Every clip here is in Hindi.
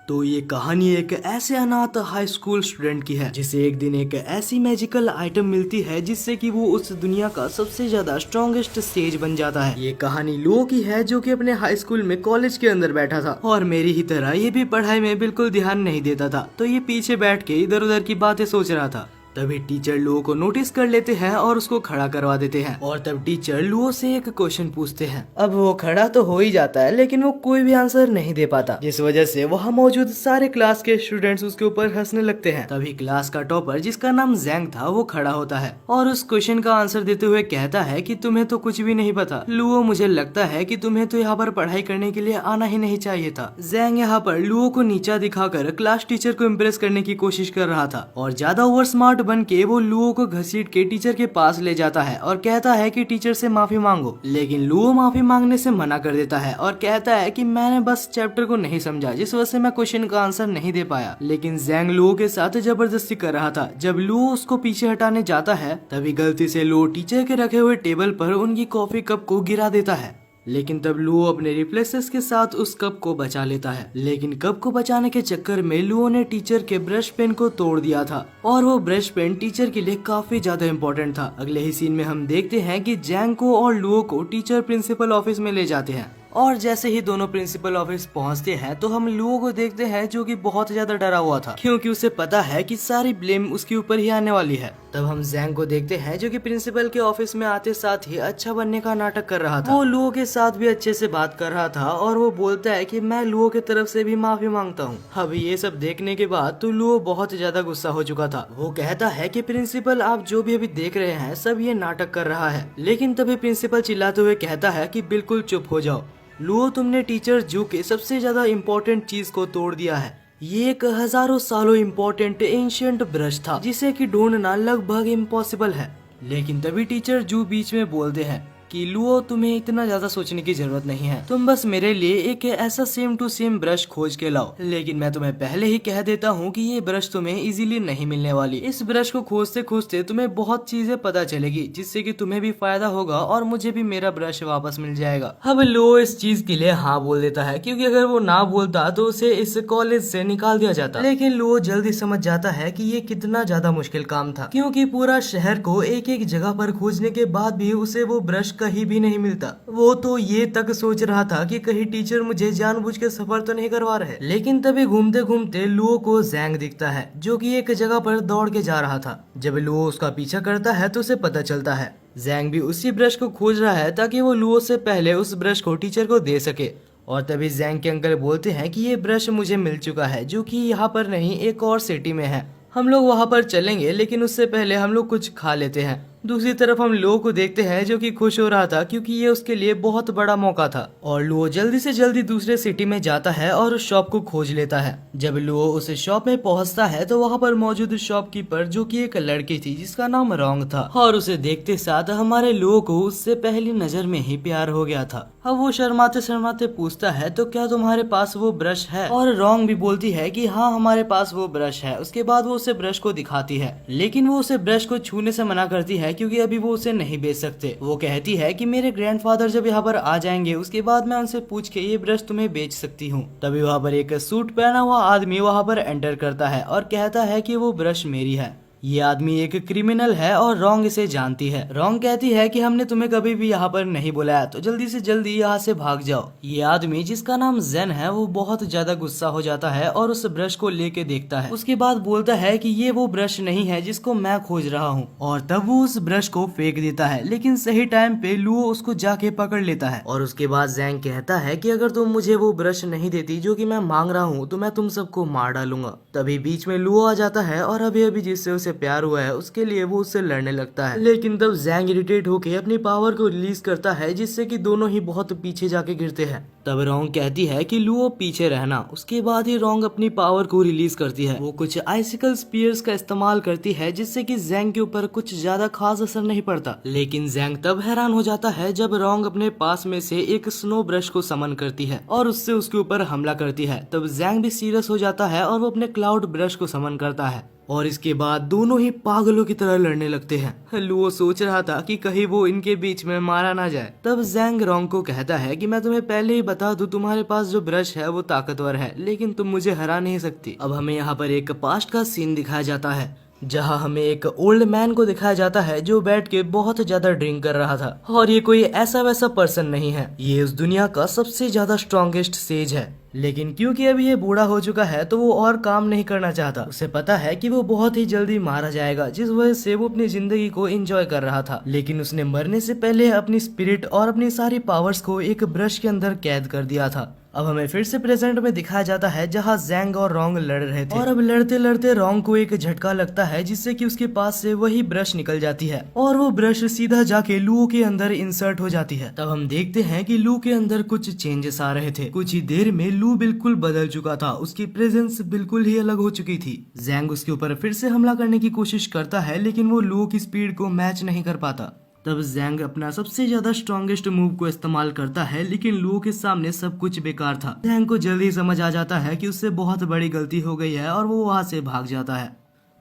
तो ये कहानी एक ऐसे अनाथ हाई स्कूल स्टूडेंट की है जिसे एक दिन एक ऐसी मैजिकल आइटम मिलती है जिससे कि वो उस दुनिया का सबसे ज्यादा स्ट्रॉन्गेस्ट स्टेज बन जाता है। ये कहानी लुओ की है जो कि अपने हाई स्कूल में कॉलेज के अंदर बैठा था और मेरी ही तरह ये भी पढ़ाई में बिल्कुल ध्यान नहीं देता था। तो ये पीछे बैठ के इधर उधर की बातें सोच रहा था। तभी टीचर लुओ को नोटिस कर लेते हैं और उसको खड़ा करवा देते हैं और तब टीचर लुओ से एक क्वेश्चन पूछते हैं। अब वो खड़ा तो हो ही जाता है लेकिन वो कोई भी आंसर नहीं दे पाता, जिस वजह से वहाँ मौजूद सारे क्लास के स्टूडेंट्स उसके ऊपर हंसने लगते हैं। तभी क्लास का टॉपर जिसका नाम जैंग था वो खड़ा होता है और उस क्वेश्चन का आंसर देते हुए कहता है कि तुम्हें तो कुछ भी नहीं पता लुओ, मुझे लगता है कि तुम्हें तो यहाँ पर पढ़ाई करने के लिए आना ही नहीं चाहिए था। जैंग यहाँ पर लुओ को नीचा दिखाकर क्लास टीचर को इम्प्रेस करने की कोशिश कर रहा था और ज्यादा ओवर स्मार्ट बन के वो लुओ को घसीट के टीचर के पास ले जाता है और कहता है कि टीचर से माफी मांगो। लेकिन लुओ माफी मांगने से मना कर देता है और कहता है कि मैंने बस चैप्टर को नहीं समझा, जिस वजह से मैं क्वेश्चन का आंसर नहीं दे पाया। लेकिन जैंग लुओ के साथ जबरदस्ती कर रहा था। जब लुओ उसको पीछे हटाने जाता है तभी गलती से लुओ टीचर के रखे हुए टेबल पर उनकी कॉफी कप को गिरा देता है। लेकिन तब लुओ अपने रिफ्लेक्सेस के साथ उस कप को बचा लेता है। लेकिन कप को बचाने के चक्कर में लुओ ने टीचर के ब्रश पेन को तोड़ दिया था और वो ब्रश पेन टीचर के लिए काफी ज्यादा इम्पोर्टेंट था। अगले ही सीन में हम देखते हैं कि जैंग को और लुओ को टीचर प्रिंसिपल ऑफिस में ले जाते हैं और जैसे ही दोनों प्रिंसिपल ऑफिस पहुंचते हैं तो हम लुओ को देखते हैं जो कि बहुत ज्यादा डरा हुआ था क्योंकि उसे पता है कि सारी ब्लेम उसके ऊपर ही आने वाली है। तब हम जैंग को देखते हैं जो कि प्रिंसिपल के ऑफिस में आते साथ ही अच्छा बनने का नाटक कर रहा था। वो लुओ के साथ भी अच्छे से बात कर रहा था और वो बोलता है कि मैं लुओ की तरफ से भी माफी मांगता हूँ। अब ये सब देखने के बाद तो लुओ बहुत ज्यादा गुस्सा हो चुका था। वो कहता है कि प्रिंसिपल आप जो भी अभी देख रहे हैं सब ये नाटक कर रहा है। लेकिन तभी प्रिंसिपल चिल्लाते हुए कहता है कि बिल्कुल चुप हो जाओ लुओ, तुमने टीचर जू के सबसे ज्यादा इम्पोर्टेंट चीज को तोड़ दिया है। ये एक हजारों सालों इम्पोर्टेंट एंशिएंट ब्रश था जिसे कि ढूंढना लगभग इम्पॉसिबल है। लेकिन तभी टीचर जू बीच में बोलते हैं कि लुओ, तुम्हें इतना ज्यादा सोचने की जरूरत नहीं है, तुम बस मेरे लिए एक ऐसा सेम टू सेम ब्रश खोज के लाओ। लेकिन मैं तुम्हें पहले ही कह देता हूँ कि ये ब्रश तुम्हें इजीली नहीं मिलने वाली। इस ब्रश को खोजते खोजते तुम्हें बहुत चीजें पता चलेगी जिससे कि तुम्हें भी फायदा होगा और मुझे भी मेरा ब्रश वापस मिल जाएगा। अब लुओ इस चीज के लिए हाँ बोल देता है क्योंकि अगर वो ना बोलता तो उसे इस कॉलेज से निकाल दिया जाता। लेकिन लुओ जल्दी समझ जाता है कि ये कितना ज्यादा मुश्किल काम था क्योंकि पूरा शहर को एक एक जगह पर खोजने के बाद भी उसे वो ब्रश कहीं भी नहीं मिलता। वो तो ये तक सोच रहा था कि कहीं टीचर मुझे जानबूझ के सफर तो नहीं करवा रहे। लेकिन तभी घूमते घूमते लुओ को जैंग दिखता है जो कि एक जगह पर दौड़ के जा रहा था। जब लुओ उसका पीछा करता है तो उसे पता चलता है जैंग भी उसी ब्रश को खोज रहा है ताकि वो लुओ से पहले उस ब्रश को टीचर को दे सके। और तभी जैंग के अंकल बोलते हैं कि ये ब्रश मुझे मिल चुका है जो कि यहाँ पर नहीं एक और सिटी में है, हम लोग वहाँ पर चलेंगे लेकिन उससे पहले हम लोग कुछ खा लेते हैं। दूसरी तरफ हम लुओ को देखते हैं जो कि खुश हो रहा था क्योंकि ये उसके लिए बहुत बड़ा मौका था और लुओ जल्दी से जल्दी दूसरे सिटी में जाता है और उस शॉप को खोज लेता है। जब लुओ उस शॉप में पहुंचता है तो वहाँ पर मौजूद शॉपकीपर जो कि एक लड़की थी जिसका नाम रोंग था और उसे देखते साथ हमारे लुओ को उससे पहली नजर में ही प्यार हो गया था। अब वो शर्माते शर्माते पूछता है तो क्या तुम्हारे पास वो ब्रश है, और रोंग भी बोलती है कि हाँ हमारे पास वो ब्रश है। उसके बाद वो उसे ब्रश को दिखाती है लेकिन वो उसे ब्रश को छूने से मना करती है क्योंकि अभी वो उसे नहीं बेच सकते। वो कहती है कि मेरे ग्रैंडफादर जब यहाँ पर आ जाएंगे उसके बाद मैं उनसे पूछ के ये ब्रश तुम्हें बेच सकती हूँ। तभी वहाँ पर एक सूट पहना हुआ आदमी वहाँ पर एंटर करता है और कहता है कि वो ब्रश मेरी है। ये आदमी एक क्रिमिनल है और रोंग इसे जानती है। रोंग कहती है कि हमने तुम्हें कभी भी यहाँ पर नहीं बुलाया तो जल्दी से जल्दी यहाँ से भाग जाओ। ये आदमी जिसका नाम जेन है वो बहुत ज्यादा गुस्सा हो जाता है और उस ब्रश को लेके देखता है। उसके बाद बोलता है कि ये वो ब्रश नहीं है जिसको मैं खोज रहा हूँ और तब वो उस ब्रश को फेंक देता है। लेकिन सही टाइम पे लुओ उसको जाके पकड़ लेता है और उसके बाद जैंग कहता है कि अगर तुम मुझे वो ब्रश नहीं देती जो कि मैं मांग रहा हूँ तो मैं तुम सबको मार डालूंगा। तभी बीच में लुओ आ जाता है और अभी अभी जिससे उसे प्यार हुआ है उसके लिए वो उससे लड़ने लगता है। लेकिन तब जैंग इरिटेट होकर अपनी पावर को रिलीज करता है जिससे कि दोनों ही बहुत पीछे जाके गिरते हैं। तब रोंग कहती है कि लुओ पीछे रहना। उसके बाद ही रोंग अपनी पावर को रिलीज करती है। वो कुछ आइसिकल स्पीयर्स का इस्तेमाल करती है जिससे कि जैंग के ऊपर कुछ ज्यादा खास असर नहीं पड़ता। लेकिन जैंग तब हैरान हो जाता है जब रोंग अपने पास में से एक स्नो ब्रश को समन करती है और उससे उसके ऊपर हमला करती है। तब जैंग भी सीरियस हो जाता है और वो अपने क्लाउड ब्रश को समन करता है और इसके बाद दोनों ही पागलों की तरह लड़ने लगते हैं। लुओ सोच रहा था कि कहीं वो इनके बीच में मारा ना जाए। तब जैंग रोंग को कहता है कि मैं तुम्हें पहले ही बता दूं, तुम्हारे पास जो ब्रश है वो ताकतवर है, लेकिन तुम मुझे हरा नहीं सकती। अब हमें यहाँ पर एक पास्ट का सीन दिखाया जाता है जहाँ हमें एक ओल्ड मैन को दिखाया जाता है जो बैठ के बहुत ज्यादा ड्रिंक कर रहा था। और ये कोई ऐसा वैसा पर्सन नहीं है, ये उस दुनिया का सबसे ज्यादा स्ट्रॉन्गेस्ट सेज है। लेकिन क्योंकि अभी ये बूढ़ा हो चुका है तो वो और काम नहीं करना चाहता। उसे पता है कि वो बहुत ही जल्दी मारा जाएगा, जिस वजह से वो अपनी जिंदगी को एंजॉय कर रहा था। लेकिन उसने मरने से पहले अपनी स्पिरिट और अपनी सारी पावर्स को एक ब्रश के अंदर कैद कर दिया था। अब हमें फिर से प्रेजेंट में दिखाया जाता है जहाँ जैंग और रोंग लड़ रहे थे। और अब लड़ते लड़ते रोंग को एक झटका लगता है जिससे कि उसके पास से वही ब्रश निकल जाती है और वो ब्रश सीधा जाके लू के अंदर इंसर्ट हो जाती है। तब हम देखते हैं कि लू के अंदर कुछ चेंजेस आ रहे थे। कुछ ही देर में लू बिल्कुल बदल चुका था, उसकी प्रेजेंस बिल्कुल ही अलग हो चुकी थी। जैंग उसके ऊपर फिर से हमला करने की कोशिश करता है लेकिन वो लू की स्पीड को मैच नहीं कर पाता। तब जैंग अपना सबसे ज्यादा स्ट्रॉन्गेस्ट मूव को इस्तेमाल करता है लेकिन लू के सामने सब कुछ बेकार था। जैंग को जल्दी समझ आ जाता है कि उससे बहुत बड़ी गलती हो गई है और वो वहां से भाग जाता है।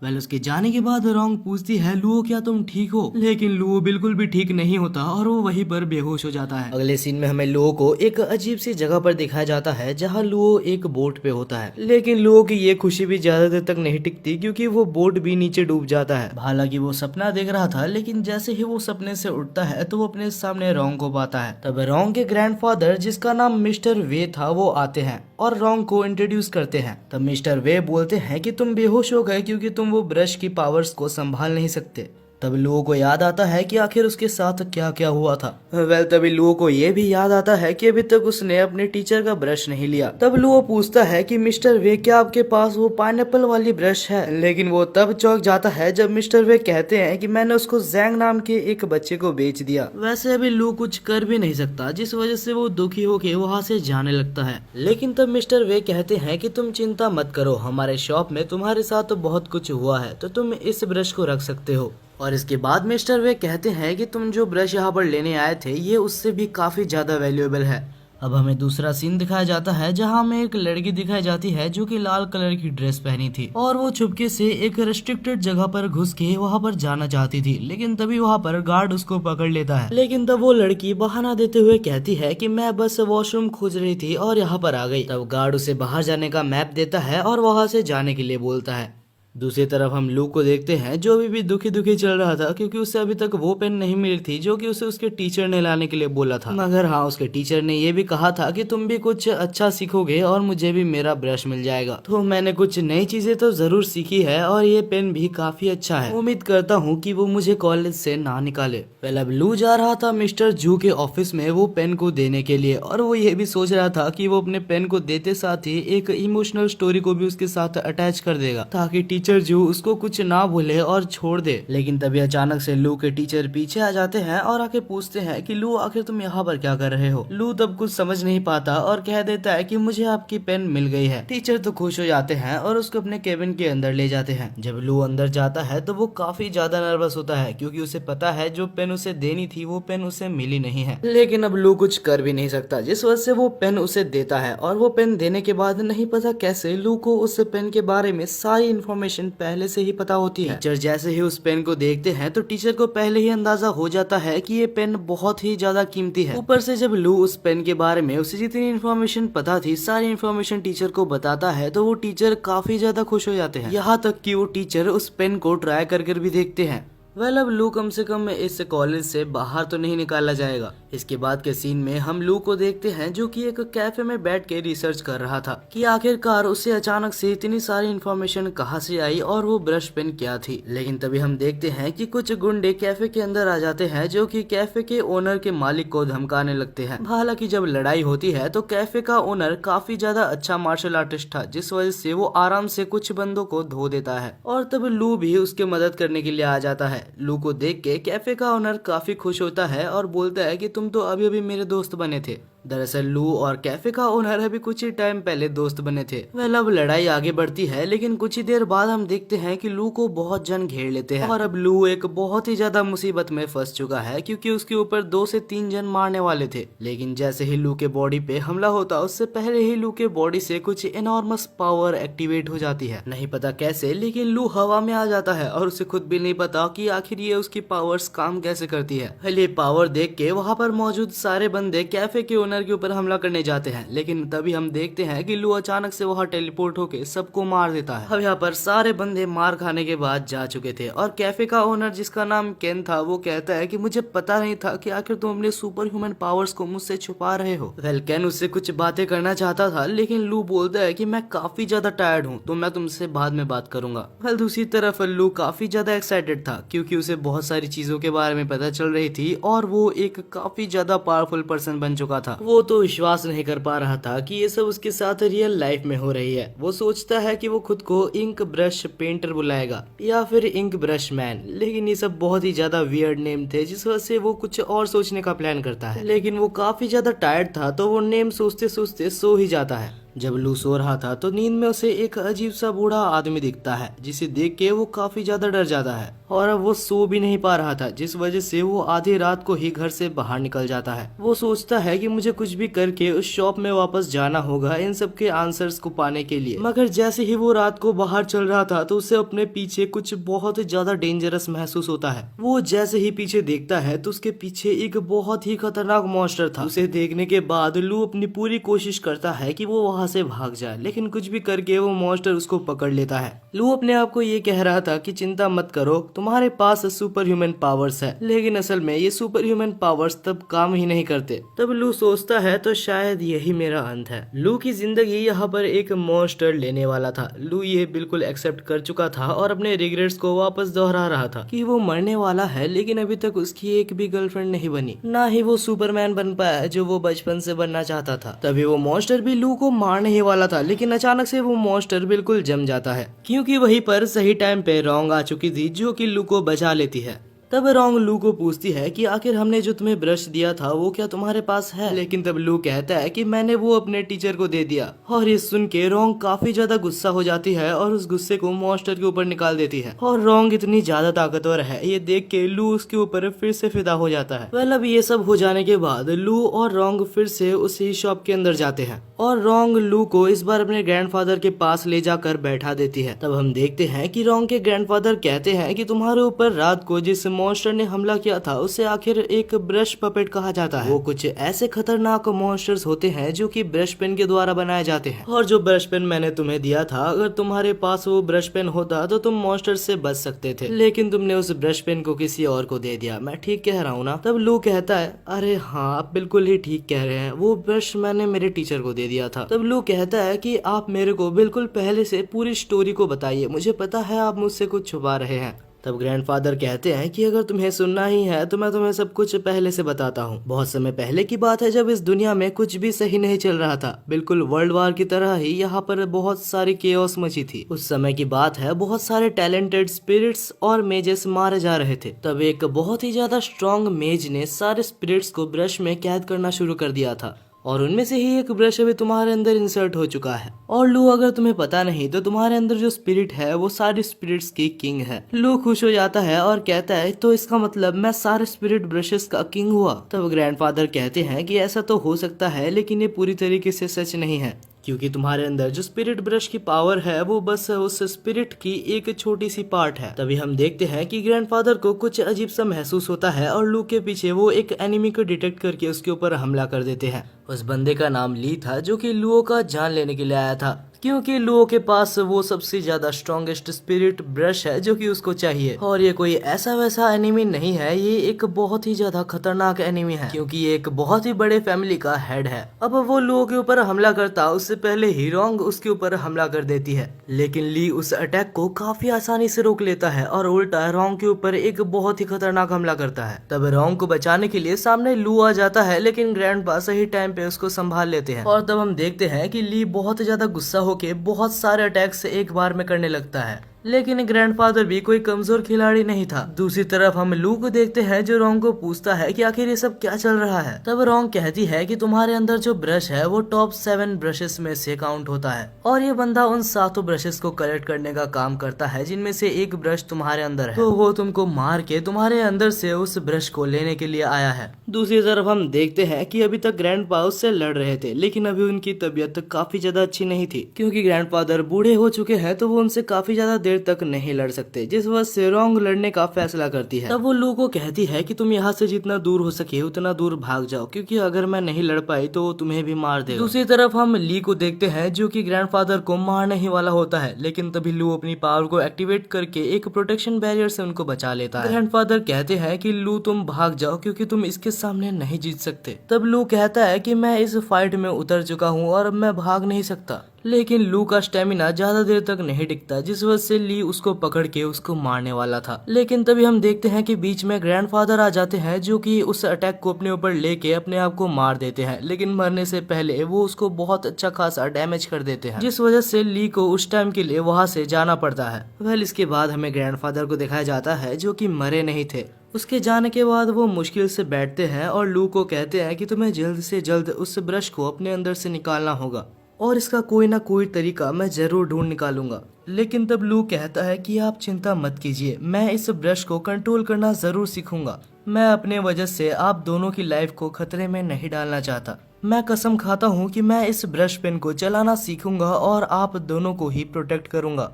उसके जाने के बाद रोंग पूछती है, लुओ क्या तुम ठीक हो? लेकिन लुओ बिल्कुल भी ठीक नहीं होता और वो वहीं पर बेहोश हो जाता है। अगले सीन में हमें लुओ को एक अजीब सी जगह पर दिखाया जाता है जहाँ लुओ एक बोट पे होता है। लेकिन लुओ की ये खुशी भी ज्यादा देर तक नहीं टिकती क्योंकि वो बोट भी नीचे डूब जाता है। हालांकि वो सपना देख रहा था लेकिन जैसे ही वो सपने से उठता है तो वो अपने सामने रोंग को पाता है। तब रोंग के ग्रैंडफादर जिसका नाम मिस्टर वे था वो आते हैं और रोंग को इंट्रोड्यूस करते हैं। तब मिस्टर वे बोलते हैं कि तुम बेहोश हो गए क्योंकि तुम वो ब्रश की पावर्स को संभाल नहीं सकते। तब लुओ को याद आता है कि आखिर उसके साथ क्या क्या हुआ था। तभी लुओ को ये भी याद आता है कि अभी तक उसने अपने टीचर का ब्रश नहीं लिया। तब लुओ पूछता है कि मिस्टर वे क्या आपके पास वो पाइनएप्पल वाली ब्रश है? लेकिन वो तब चौंक जाता है जब मिस्टर वे कहते हैं कि मैंने उसको जैंग नाम के एक बच्चे को बेच दिया। वैसे अभी लुओ कुछ कर भी नहीं सकता जिस वजह से वो दुखी होके वहाँ से जाने लगता है। लेकिन तब मिस्टर वे कहते हैं कि तुम चिंता मत करो, हमारे शॉप में तुम्हारे साथ तो बहुत कुछ हुआ है तो तुम इस ब्रश को रख सकते हो। और इसके बाद मिस्टर वे कहते हैं कि तुम जो ब्रश यहाँ पर लेने आए थे ये उससे भी काफी ज्यादा वैल्यूएबल है। अब हमें दूसरा सीन दिखाया जाता है जहाँ हमें एक लड़की दिखाई जाती है जो कि लाल कलर की ड्रेस पहनी थी और वो चुपके से एक रेस्ट्रिक्टेड जगह पर घुस के वहाँ पर जाना चाहती थी। लेकिन तभी वहाँ पर गार्ड उसको पकड़ लेता है। लेकिन तब वो लड़की बहाना देते हुए कहती है कि मैं बस वॉशरूम खोज रही थी और यहाँ पर आ गई। तब गार्ड उसे बाहर जाने का मैप देता है और वहाँ से जाने के लिए बोलता है। दूसरी तरफ हम लू को देखते हैं जो अभी भी दुखी दुखी चल रहा था क्योंकि उसे अभी तक वो पेन नहीं मिली थी जो कि उसे उसके टीचर ने लाने के लिए बोला था। मगर हाँ, उसके टीचर ने ये भी कहा था कि तुम भी कुछ अच्छा सीखोगे और मुझे भी मेरा ब्रश मिल जाएगा। तो मैंने कुछ नई चीजें तो जरूर सीखी है और ये पेन भी काफी अच्छा है। उम्मीद करता हूँ कि वो मुझे कॉलेज से ना निकाले। पहले अब लू जा रहा था मिस्टर जू के ऑफिस में वो पेन को देने के लिए और वो ये भी सोच रहा था कि वो अपने पेन को देते साथ ही एक इमोशनल स्टोरी को भी उसके साथ अटैच कर देगा ताकि टीचर जो उसको कुछ ना बोले और छोड़ दे। लेकिन तभी अचानक से लू के टीचर पीछे आ जाते हैं और आके पूछते हैं कि लू आखिर तुम यहाँ पर क्या कर रहे हो? लू तब कुछ समझ नहीं पाता और कह देता है कि मुझे आपकी पेन मिल गई है। टीचर तो खुश हो जाते हैं और उसको अपने केबिन के अंदर ले जाते हैं। जब लू अंदर जाता है तो वो काफी ज्यादा नर्वस होता है क्योंकि उसे पता है जो पेन उसे देनी थी वो पेन उसे मिली नहीं है। लेकिन अब लू कुछ कर भी नहीं सकता जिस वजह से वो पेन उसे देता है और वो पेन देने के बाद नहीं पता कैसे लू को उस पेन के बारे में सारी इन्फॉर्मेशन पहले से ही पता होती है। टीचर जैसे ही उस पेन को देखते हैं तो टीचर को पहले ही अंदाजा हो जाता है कि ये पेन बहुत ही ज्यादा कीमती है। ऊपर से जब लू उस पेन के बारे में उसे जितनी इन्फॉर्मेशन पता थी सारी इन्फॉर्मेशन टीचर को बताता है तो वो टीचर काफी ज्यादा खुश हो जाते हैं। यहाँ तक कि वो टीचर उस पेन को ट्राई कर भी देखते हैं। अब लू कम से कम इस कॉलेज से बाहर तो नहीं निकाला जाएगा। इसके बाद के सीन में हम लू को देखते हैं जो कि एक कैफे में बैठ के रिसर्च कर रहा था कि आखिरकार उसे अचानक से इतनी सारी इन्फॉर्मेशन कहाँ से आई और वो ब्रश पेन क्या थी। लेकिन तभी हम देखते हैं कि कुछ गुंडे कैफे के अंदर आ जाते हैं जो कि कैफे के ओनर के मालिक को धमकाने लगते हैं। हालांकि जब लड़ाई होती है तो कैफे का ओनर काफी ज्यादा अच्छा मार्शल आर्टिस्ट था जिस वजह से वो आराम से कुछ बंदों को धो देता है और तब लू भी उसके मदद करने के लिए आ जाता है। लू को देख के कैफे का ओनर काफी खुश होता है और बोलता है कि तुम तो अभी अभी मेरे दोस्त बने थे दरअसल लू और कैफे का ओनर अभी कुछ ही टाइम पहले दोस्त बने थे। वह अब लड़ाई आगे बढ़ती है, लेकिन कुछ ही देर बाद हम देखते हैं कि लू को बहुत जन घेर लेते हैं और अब लू एक बहुत ही ज्यादा मुसीबत में फंस चुका है, क्योंकि उसके ऊपर 2 से 3 जन मारने वाले थे। लेकिन जैसे ही लू के बॉडी पे हमला होता उससे पहले ही लू के बॉडी से कुछ एनॉर्मस पावर एक्टिवेट हो जाती है। नहीं पता कैसे, लेकिन लू हवा में आ जाता है और उसे खुद भी नहीं पता कि आखिर ये उसकी पावर्स काम कैसे करती है। ये पावर देख के वहाँ पर मौजूद सारे बंदे कैफे के ओनर के ऊपर हमला करने जाते हैं, लेकिन तभी हम देखते हैं कि लू अचानक से वहाँ टेलीपोर्ट होके सबको मार देता है। अब यहाँ पर सारे बंदे मार खाने के बाद जा चुके थे और कैफे का ओनर जिसका नाम केन था वो कहता है कि मुझे पता नहीं था कि आखिर तुम अपने सुपर ह्यूमन पावर्स को मुझसे छुपा रहे हो। वेल केन उससे कुछ बातें करना चाहता था, लेकिन लू बोलता है कि मैं काफी ज्यादा टायर्ड हूँ तो मैं तुमसे बाद में बात करूंगा। वेल दूसरी तरफ लू काफी ज्यादा एक्साइटेड था, क्योंकि उसे बहुत सारी चीजों के बारे में पता चल रही थी और वो एक काफी ज्यादा पावरफुल पर्सन बन चुका था। वो तो विश्वास नहीं कर पा रहा था कि ये सब उसके साथ रियल लाइफ में हो रही है। वो सोचता है कि वो खुद को इंक ब्रश पेंटर बुलाएगा या फिर इंक ब्रश मैन, लेकिन ये सब बहुत ही ज्यादा वियर्ड नेम थे, जिस वजह से वो कुछ और सोचने का प्लान करता है। लेकिन वो काफी ज्यादा टायर्ड था तो वो नेम सोचते सोचते सो ही जाता है। जब लू सो रहा था तो नींद में उसे एक अजीब सा बूढ़ा आदमी दिखता है, जिसे देख के वो काफी ज्यादा डर जाता है और अब वो सो भी नहीं पा रहा था, जिस वजह से वो आधी रात को ही घर से बाहर निकल जाता है। वो सोचता है कि मुझे कुछ भी करके उस शॉप में वापस जाना होगा इन सब के आंसर्स को पाने के लिए। मगर जैसे ही वो रात को बाहर चल रहा था तो उसे अपने पीछे कुछ बहुत ज्यादा डेंजरस महसूस होता है। वो जैसे ही पीछे देखता है तो उसके पीछे एक बहुत ही खतरनाक मॉन्स्टर था। उसे देखने के बाद लू अपनी पूरी कोशिश करता है कि वो वहाँ से भाग जाए, लेकिन कुछ भी करके वो मॉन्स्टर उसको पकड़ लेता है। लू अपने आप को ये कह रहा था कि चिंता मत करो, तुम्हारे पास सुपर ह्यूमन पावर्स है, लेकिन असल में ये सुपर ह्यूमन पावर्स तब काम ही नहीं करते। तब लू सोचता है तो शायद यही मेरा अंत है। लू की जिंदगी यहाँ पर एक मॉन्स्टर लेने वाला था। लू ये बिल्कुल एक्सेप्ट कर चुका था और अपने रिग्रेट्स को वापस दोहरा रहा था कि वो मरने वाला है, लेकिन अभी तक उसकी एक भी गर्लफ्रेंड नहीं बनी, ना ही वो सुपरमैन बन पाया जो वो बचपन से बनना चाहता था। तभी वो मॉन्स्टर भी लू को मारने ही वाला था, लेकिन अचानक से वो मॉन्स्टर बिल्कुल जम जाता है, क्योंकि वहीं पर सही टाइम पे रोंग आ चुकी थी जो कि लू को बचा लेती है। तब रोंग लू को पूछती है कि आखिर हमने जो तुम्हें ब्रश दिया था वो क्या तुम्हारे पास है, लेकिन तब लू कहता है कि मैंने वो अपने टीचर को दे दिया। और ये सुन के रोंग काफी ज्यादा गुस्सा हो जाती है और उस गुस्से को मॉन्स्टर के ऊपर निकाल देती है। और रोंग इतनी ज्यादा ताकतवर है ये देख के लू उसके ऊपर फिर से फिदा हो जाता है। वेल अब ये सब हो जाने के बाद लू और रोंग फिर से उसी शॉप के अंदर जाते हैं और रोंग लू को इस बार अपने ग्रैंडफादर के पास ले जाकर बैठा देती है। तब हम देखते हैं कि रोंग के ग्रैंडफादर कहते हैं कि तुम्हारे ऊपर रात को जिस मॉन्स्टर ने हमला किया था उसे आखिर एक ब्रश पपेट कहा जाता है। वो कुछ ऐसे खतरनाक मॉन्स्टर्स होते हैं जो कि ब्रश पेन के द्वारा बनाए जाते हैं, और जो ब्रश पेन मैंने तुम्हें दिया था, अगर तुम्हारे पास वो ब्रश पेन होता तो तुम मॉन्स्टर से बच सकते थे, लेकिन तुमने उस ब्रश पेन को किसी और को दे दिया। मैं ठीक कह रहा हूँ ना? तब लू कहता है अरे हाँ आप बिल्कुल ही ठीक कह रहे हैं, वो ब्रश मैंने मेरे टीचर को दे दिया था। तब लू कहता है कि आप मेरे को बिल्कुल पहले से पूरी स्टोरी को बताइए, मुझे पता है आप मुझसे कुछ छुपा रहे हैं। तब ग्रैंडफादर कहते हैं कि अगर तुम्हें सुनना ही है तो मैं तुम्हें सब कुछ पहले से बताता हूँ। बहुत समय पहले की बात है जब इस दुनिया में कुछ भी सही नहीं चल रहा था, बिल्कुल वर्ल्ड वार की तरह ही यहाँ पर बहुत सारी केओस मची थी। उस समय की बात है, बहुत सारे टैलेंटेड स्पिरिट्स और मेजेस मारे जा रहे थे। तब एक बहुत ही ज्यादा स्ट्रॉन्ग मेज ने सारे स्पिरिट्स को ब्रश में कैद करना शुरू कर दिया था, और उनमें से ही एक ब्रश अभी तुम्हारे अंदर इंसर्ट हो चुका है। और लू अगर तुम्हें पता नहीं तो तुम्हारे अंदर जो स्पिरिट है वो सारे स्पिरिट्स की किंग है। लू खुश हो जाता है और कहता है तो इसका मतलब मैं सारे स्पिरिट ब्रशेस का किंग हुआ। तब ग्रैंडफादर कहते हैं कि ऐसा तो हो सकता है, लेकिन ये पूरी तरीके से सच नहीं है, क्योंकि तुम्हारे अंदर जो स्पिरिट ब्रश की पावर है वो बस उस स्पिरिट की एक छोटी सी पार्ट है। तभी हम देखते हैं कि ग्रैंडफादर को कुछ अजीब सा महसूस होता है और लू के पीछे वो एक एनिमी को डिटेक्ट करके उसके ऊपर हमला कर देते हैं। उस बंदे का नाम ली था जो कि लुओ का जान लेने के लिए आया था, क्योंकि लुओ के पास वो सबसे ज्यादा स्ट्रॉन्गेस्ट स्पिरिट ब्रश है जो कि उसको चाहिए। और ये कोई ऐसा वैसा एनिमी नहीं है, ये एक बहुत ही ज्यादा खतरनाक एनिमी है, क्योंकि ये एक बहुत ही बड़े फैमिली का हेड है। अब वो लुओ के ऊपर हमला करता उससे पहले ही रोंग उसके ऊपर हमला कर देती है, लेकिन ली उस अटैक को काफी आसानी से रोक लेता है और उल्टा रोंग के ऊपर एक बहुत ही खतरनाक हमला करता है। तब रोंग को बचाने के लिए सामने लू आ जाता है, लेकिन ग्रैंडपा सही टाइम पे उसको संभाल लेते हैं। और तब हम देखते हैं कि ली बहुत ज्यादा गुस्सा होके बहुत सारे अटैक्स एक बार में करने लगता है। लेकिन ग्रैंडफादर भी कोई कमजोर खिलाड़ी नहीं था। दूसरी तरफ हम लू को देखते हैं जो रोंग को पूछता है कि आखिर ये सब क्या चल रहा है। तब रोंग कहती है कि तुम्हारे अंदर जो ब्रश है वो टॉप 7 ब्रशेस में से काउंट होता है और ये बंदा उन 7 ब्रशेस को कलेक्ट करने का काम करता है जिनमें से एक ब्रश तुम्हारे अंदर है, तो वो तुमको मार के तुम्हारे अंदर से उस ब्रश को लेने के लिए आया है। दूसरी तरफ हम देखते हैं कि अभी तक ग्रैंडपा उससे लड़ रहे थे, लेकिन अभी उनकी तबीयत काफी ज्यादा अच्छी नहीं थी क्योंकि ग्रैंडफादर बूढ़े हो चुके हैं, तो वो उनसे काफी ज्यादा देर तक नहीं लड़ सकते, जिस वजह से रोंग लड़ने का फैसला करती है। तब वो लू को कहती है कि तुम यहाँ से जितना दूर हो सके उतना दूर भाग जाओ, क्योंकि अगर मैं नहीं लड़ पाई तो वो तुम्हें भी मार देगा। दूसरी तरफ हम ली को देखते हैं जो कि ग्रैंडफादर को मारने ही वाला होता है, लेकिन तभी लू अपनी पावर को एक्टिवेट करके एक प्रोटेक्शन बैरियर से उनको बचा लेता है। ग्रैंडफादर कहते हैं कि लू तुम भाग जाओ क्योंकि तुम इसके सामने नहीं जीत सकते। तब लू कहता है कि मैं इस फाइट में उतर चुका हूँ और अब मैं भाग नहीं सकता, लेकिन लू का स्टेमिना ज्यादा देर तक नहीं टिकता, जिस वजह से ली उसको पकड़ के उसको मारने वाला था। लेकिन तभी हम देखते हैं कि बीच में ग्रैंडफादर आ जाते हैं जो कि उस अटैक को अपने ऊपर लेके अपने आप को मार देते हैं, लेकिन मरने से पहले वो उसको बहुत अच्छा खासा डैमेज कर देते हैं, जिस वजह से ली को उस टाइम के लिए वहां से जाना पड़ता है। वेल इसके बाद हमें ग्रैंडफादर को दिखाया जाता है जो कि मरे नहीं थे। उसके जाने के बाद वो मुश्किल से बैठते हैं और लू को कहते हैं कि तुम्हें जल्द से जल्द उस ब्रश को अपने अंदर से निकालना होगा और इसका कोई ना कोई तरीका मैं जरूर ढूंढ निकालूंगा। लेकिन तब लू कहता है कि आप चिंता मत कीजिए, मैं इस ब्रश को कंट्रोल करना जरूर सीखूंगा। मैं अपने वजह से आप दोनों की लाइफ को खतरे में नहीं डालना चाहता। मैं कसम खाता हूँ कि मैं इस ब्रश पेन को चलाना सीखूंगा और आप दोनों को ही प्रोटेक्ट करूंगा।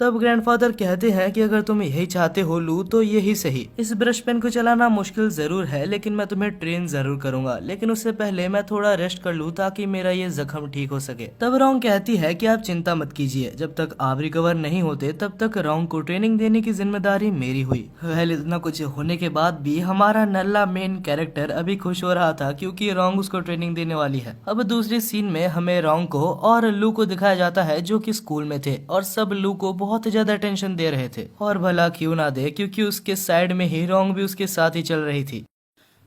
तब ग्रैंडफादर कहते हैं कि अगर तुम यही चाहते हो लू तो यही सही। इस ब्रश पेन को चलाना मुश्किल जरूर है, लेकिन मैं तुम्हें ट्रेन जरूर करूंगा, लेकिन उससे पहले मैं थोड़ा रेस्ट कर लूं ताकि मेरा ये जख्म ठीक हो सके। तब रोंग कहती है कि आप चिंता मत कीजिए, जब तक आप रिकवर नहीं होते तब तक रोंग को ट्रेनिंग देने की जिम्मेदारी मेरी हुई। वेल इतना कुछ होने के बाद भी हमारा नल्ला मेन कैरेक्टर अभी खुश हो रहा था क्योंकि रोंग उसको ट्रेनिंग देने वाली है। अब दूसरी सीन में हमें रोंग को और लू को दिखाया जाता है जो कि स्कूल में थे और सब लू को बहुत ज्यादा टेंशन दे रहे थे, और भला क्यों ना दे क्योंकि उसके साइड में ही रोंग भी उसके साथ ही चल रही थी।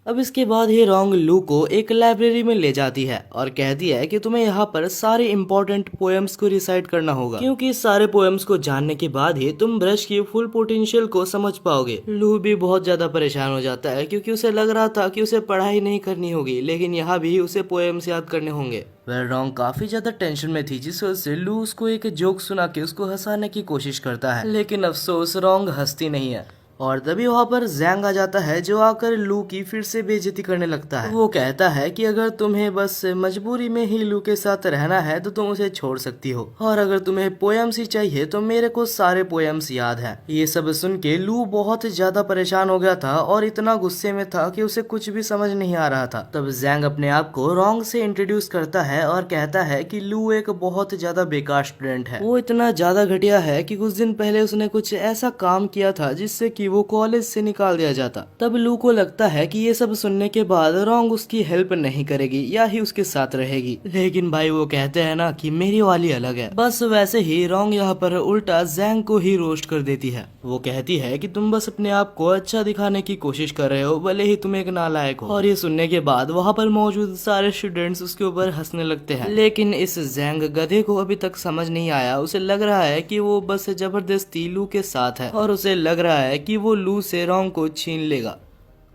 अब इसके बाद ही रोंग लू को एक लाइब्रेरी में ले जाती है और कहती है कि तुम्हें यहाँ पर सारे इम्पोर्टेंट पोएम्स को रिसाइट करना होगा, क्योंकि सारे पोएम्स को जानने के बाद ही तुम ब्रश की फुल पोटेंशियल को समझ पाओगे। लू भी बहुत ज्यादा परेशान हो जाता है क्योंकि उसे लग रहा था कि उसे पढ़ाई नहीं करनी होगी, लेकिन यहाँ भी उसे पोएम्स याद करने होंगे। वह रोंग काफी ज्यादा टेंशन में थी, जिस वजह से लू उसको एक जोक सुना के उसको हंसाने की कोशिश करता है, लेकिन अफसोस रोंग हंसती नहीं है। और तभी वहाँ पर जैंग आ जाता है जो आकर लू की फिर से बेइज्जती करने लगता है। वो कहता है कि अगर तुम्हें बस मजबूरी में ही लू के साथ रहना है तो तुम उसे छोड़ सकती हो, और अगर तुम्हें पोएम्स ही चाहिए तो मेरे को सारे पोएम्स याद है। ये सब सुन के लू बहुत ज्यादा परेशान हो गया था और इतना गुस्से में था कि उसे कुछ भी समझ नहीं आ रहा था। तब जैंग अपने आप को रोंग से इंट्रोड्यूस करता है और कहता है कि लू एक बहुत ज्यादा बेकार स्टूडेंट है। वो इतना ज्यादा घटिया है कि कुछ दिन पहले उसने कुछ ऐसा काम किया था जिससे कि वो कॉलेज से निकाल दिया जाता। तब लू को लगता है कि ये सब सुनने के बाद रोंग उसकी हेल्प नहीं करेगी या ही उसके साथ रहेगी, लेकिन भाई वो कहते हैं ना कि मेरी वाली अलग है। बस वैसे ही रोंग यहाँ पर उल्टा जैंग को ही रोस्ट कर देती है। वो कहती है कि तुम बस अपने आप को अच्छा दिखाने की कोशिश कर रहे हो, भले ही तुम एक नालायक हो। और ये सुनने के बाद वहाँ पर मौजूद सारे स्टूडेंट्स उसके ऊपर हंसने लगते हैं, लेकिन इस जैंग गधे को अभी तक समझ नहीं आया। उसे लग रहा है कि वो बस जबरदस्ती लू के साथ है और उसे लग रहा है कि वो लू से रोंग को छीन लेगा।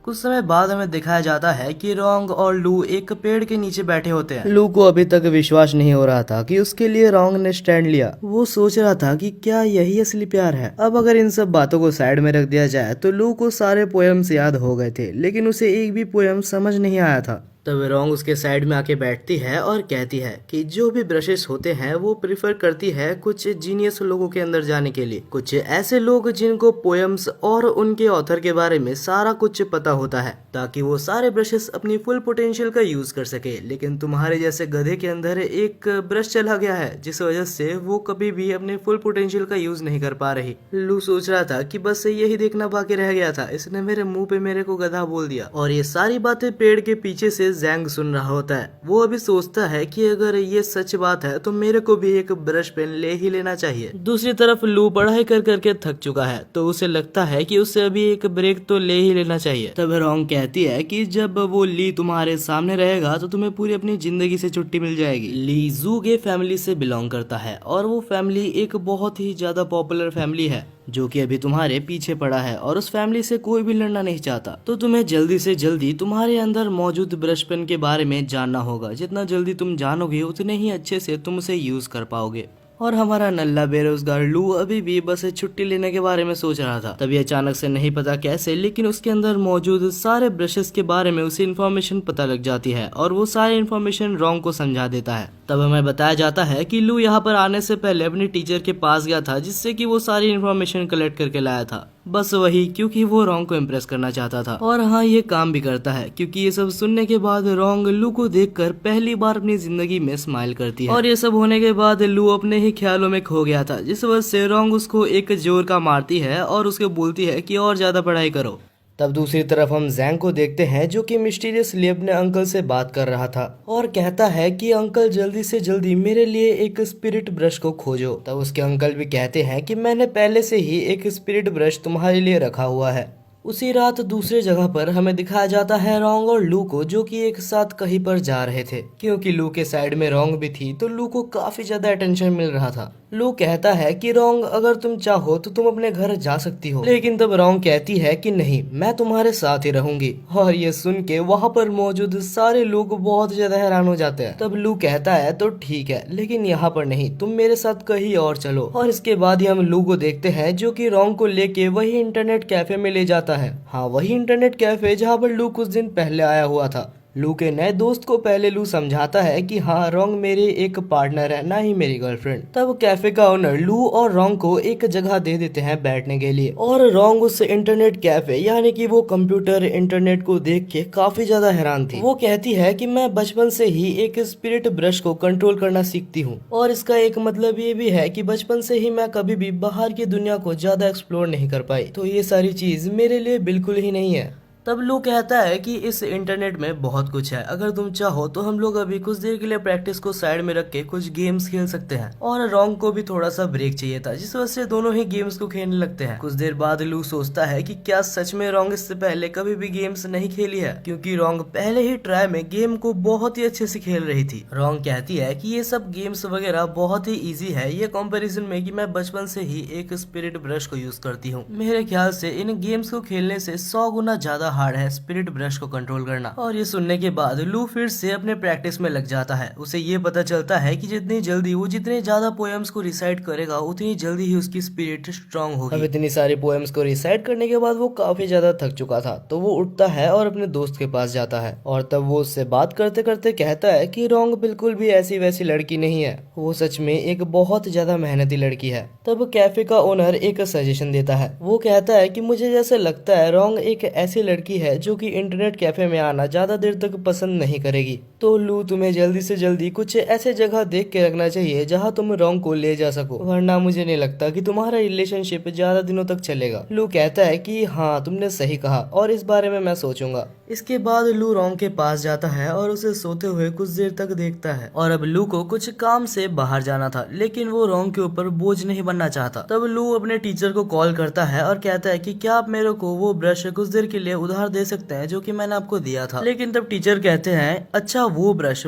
कुछ समय बाद हमें दिखाया जाता है कि रोंग और लू एक पेड़ के नीचे बैठे होते हैं। लू को अभी तक विश्वास नहीं हो रहा था कि उसके लिए रोंग ने स्टैंड लिया। वो सोच रहा था कि क्या यही असली प्यार है। अब अगर इन सब बातों को साइड में रख दिया जाए तो लू को सारे पोएम्स याद हो गए थे, लेकिन उसे एक भी पोएम समझ नहीं आया था। तब रोंग उसके साइड में आके बैठती है और कहती है कि जो भी ब्रशेस होते हैं वो प्रिफर करती है कुछ जीनियस लोगों के अंदर जाने के लिए, कुछ ऐसे लोग जिनको पोएम्स और उनके ऑथर के बारे में सारा कुछ पता होता है, ताकि वो सारे ब्रशेस अपनी फुल पोटेंशियल का यूज कर सके। लेकिन तुम्हारे जैसे गधे के अंदर एक ब्रश चला गया है, जिस वजह से वो कभी भी अपने फुल पोटेंशियल का यूज नहीं कर पा रही। लू सोच रहा था कि बस यही देखना बाकी रह गया था, इसने मेरे मुंह पे मेरे को गधा बोल दिया। और ये सारी बातें पेड़ के पीछे से से जैंग सुन रहा होता है। वो अभी सोचता है कि अगर ये सच बात है तो मेरे को भी एक ब्रश पेन ले ही लेना चाहिए। दूसरी तरफ लू पढ़ाई कर करके थक चुका है तो उसे लगता है कि उसे अभी एक ब्रेक तो ले ही लेना चाहिए। तब रोंग कहती है कि जब वो ली तुम्हारे सामने रहेगा तो तुम्हें पूरी अपनी जिंदगी से छुट्टी मिल जाएगी। ली जूगे फैमिली से बिलोंग करता है और वो फैमिली एक बहुत ही ज्यादा पॉपुलर फैमिली है जो कि अभी तुम्हारे पीछे पड़ा है और उस फैमिली से कोई भी लड़ना नहीं चाहता। तो तुम्हें जल्दी से जल्दी तुम्हारे अंदर मौजूद ब्रश पेन के बारे में जानना होगा। जितना जल्दी तुम जानोगे उतने ही अच्छे से तुम उसे यूज कर पाओगे। और हमारा नल्ला बेरोजगार लू अभी भी बस छुट्टी लेने के बारे में सोच रहा था। तभी अचानक से नहीं पता कैसे लेकिन उसके अंदर मौजूद सारे ब्रशेस के बारे में उसे इन्फॉर्मेशन पता लग जाती है और वो सारी इन्फॉर्मेशन रोंग को समझा देता है। तब हमें बताया जाता है कि लू यहाँ पर आने से पहले अपने टीचर के पास गया था जिससे कि वो सारी इन्फॉर्मेशन कलेक्ट करके लाया था। बस वही क्योंकि वो रोंग को इम्प्रेस करना चाहता था। और हाँ, ये काम भी करता है क्योंकि ये सब सुनने के बाद रोंग लू को देखकर पहली बार अपनी जिंदगी में स्माइल करती है। और ये सब होने के बाद लू अपने ही ख्यालों में खो गया था जिस वजह से रोंग उसको एक जोर का मारती है और उसको बोलती है कि और ज्यादा पढ़ाई करो। तब दूसरी तरफ हम जैंग को देखते हैं जो कि मिस्टीरियसली अपने अंकल से बात कर रहा था और कहता है कि अंकल जल्दी से जल्दी मेरे लिए एक स्पिरिट ब्रश को खोजो। तब उसके अंकल भी कहते हैं कि मैंने पहले से ही एक स्पिरिट ब्रश तुम्हारे लिए रखा हुआ है। उसी रात दूसरे जगह पर हमें दिखाया जाता है रोंग और लू को जो कि एक साथ कहीं पर जा रहे थे। क्योंकि लू के साइड में रोंग भी थी तो लू को काफी ज्यादा अटेंशन मिल रहा था। लू कहता है कि रोंग अगर तुम चाहो तो तुम अपने घर जा सकती हो, लेकिन तब रोंग कहती है कि नहीं, मैं तुम्हारे साथ ही रहूंगी। और ये सुन के वहाँ पर मौजूद सारे लोग बहुत ज्यादा हैरान हो जाते हैं। तब लू कहता है तो ठीक है लेकिन यहाँ पर नहीं, तुम मेरे साथ कहीं और चलो। और इसके बाद ही हम लू को देखते हैं जो कि रोंग को लेके वही इंटरनेट कैफे में ले जाता है। हाँ, वही इंटरनेट कैफे जहाँ पर लू कुछ दिन पहले आया हुआ था। लू के नए दोस्त को पहले लू समझाता है कि हाँ, रोंग मेरे एक पार्टनर है, ना ही मेरी गर्लफ्रेंड। तब कैफे का ओनर लू और रोंग को एक जगह दे देते हैं बैठने के लिए। और रोंग उस इंटरनेट कैफे यानी कि वो कंप्यूटर इंटरनेट को देख के काफी ज्यादा हैरान थी। वो कहती है कि मैं बचपन से ही एक स्पिरिट ब्रश को कंट्रोल करना सीखती हूँ और इसका एक मतलब ये भी है कि बचपन से ही मैं कभी भी बाहर की दुनिया को ज्यादा एक्सप्लोर नहीं कर पाई, तो ये सारी चीज मेरे लिए बिल्कुल ही नहीं है। तब लू कहता है कि इस इंटरनेट में बहुत कुछ है, अगर तुम चाहो तो हम लोग अभी कुछ देर के लिए प्रैक्टिस को साइड में रख के कुछ गेम्स खेल सकते हैं। और रोंग को भी थोड़ा सा ब्रेक चाहिए था जिस वजह से दोनों ही गेम्स को खेलने लगते हैं। कुछ देर बाद लू सोचता है कि क्या सच में रोंग इससे पहले कभी भी गेम्स नहीं खेली है, क्योंकि रोंग पहले ही ट्राई में गेम को बहुत ही अच्छे से खेल रही थी। रोंग कहती है कि ये सब गेम्स वगैरह बहुत ही ईजी है ये कंपेरिजन में कि मैं बचपन से ही एक स्पिरिट ब्रश को यूज करती हूँ। मेरे ख्याल से इन गेम्स को खेलने से 100 गुना ज्यादा हार्ड है स्पिरिट ब्रश को कंट्रोल करना। और ये सुनने के बाद लू फिर से अपने प्रैक्टिस में लग जाता है। उसे ये पता चलता है कि जितनी जल्दी वो जितने ज्यादा पोएम्स को रिसाइट करेगा उतनी जल्दी ही उसकी स्पिरिट स्ट्रांग होगी। अब इतनी सारी पोएम्स को रिसाइट करने के बाद वो काफी ज्यादा थक चुका था तो वो उठता है और अपने दोस्त के पास जाता है और तब वो उससे बात करते करते कहता है कि रोंग बिल्कुल भी ऐसी वैसी लड़की नहीं है, वो सच में एक बहुत ज्यादा मेहनती लड़की है। तब कैफे का ओनर एक सजेशन देता है। वो कहता है कि मुझे जैसे लगता है रोंग एक ऐसी लड़की है जो कि इंटरनेट कैफे में आना ज्यादा देर तक पसंद नहीं करेगी। तो लू तुम्हें जल्दी से जल्दी कुछ ऐसे जगह देख के रखना चाहिए जहाँ तुम रोंग को ले जा सको, वरना मुझे नहीं लगता कि तुम्हारा रिलेशनशिप ज्यादा दिनों तक चलेगा। लू कहता है कि हाँ, तुमने सही कहा और इस बारे में मैं सोचूंगा। इसके बाद लू रोंग के पास जाता है और उसे सोते हुए कुछ देर तक देखता है। और अब लू को कुछ काम से बाहर जाना था लेकिन वो रोंग के ऊपर बोझ नहीं बनना चाहता। तब लू अपने टीचर को कॉल करता है और कहता है कि क्या आप मेरे को वो ब्रश कुछ देर के लिए उधार दे सकते हैं जो कि मैंने आपको दिया था। लेकिन तब टीचर कहते हैं अच्छा वो ब्रश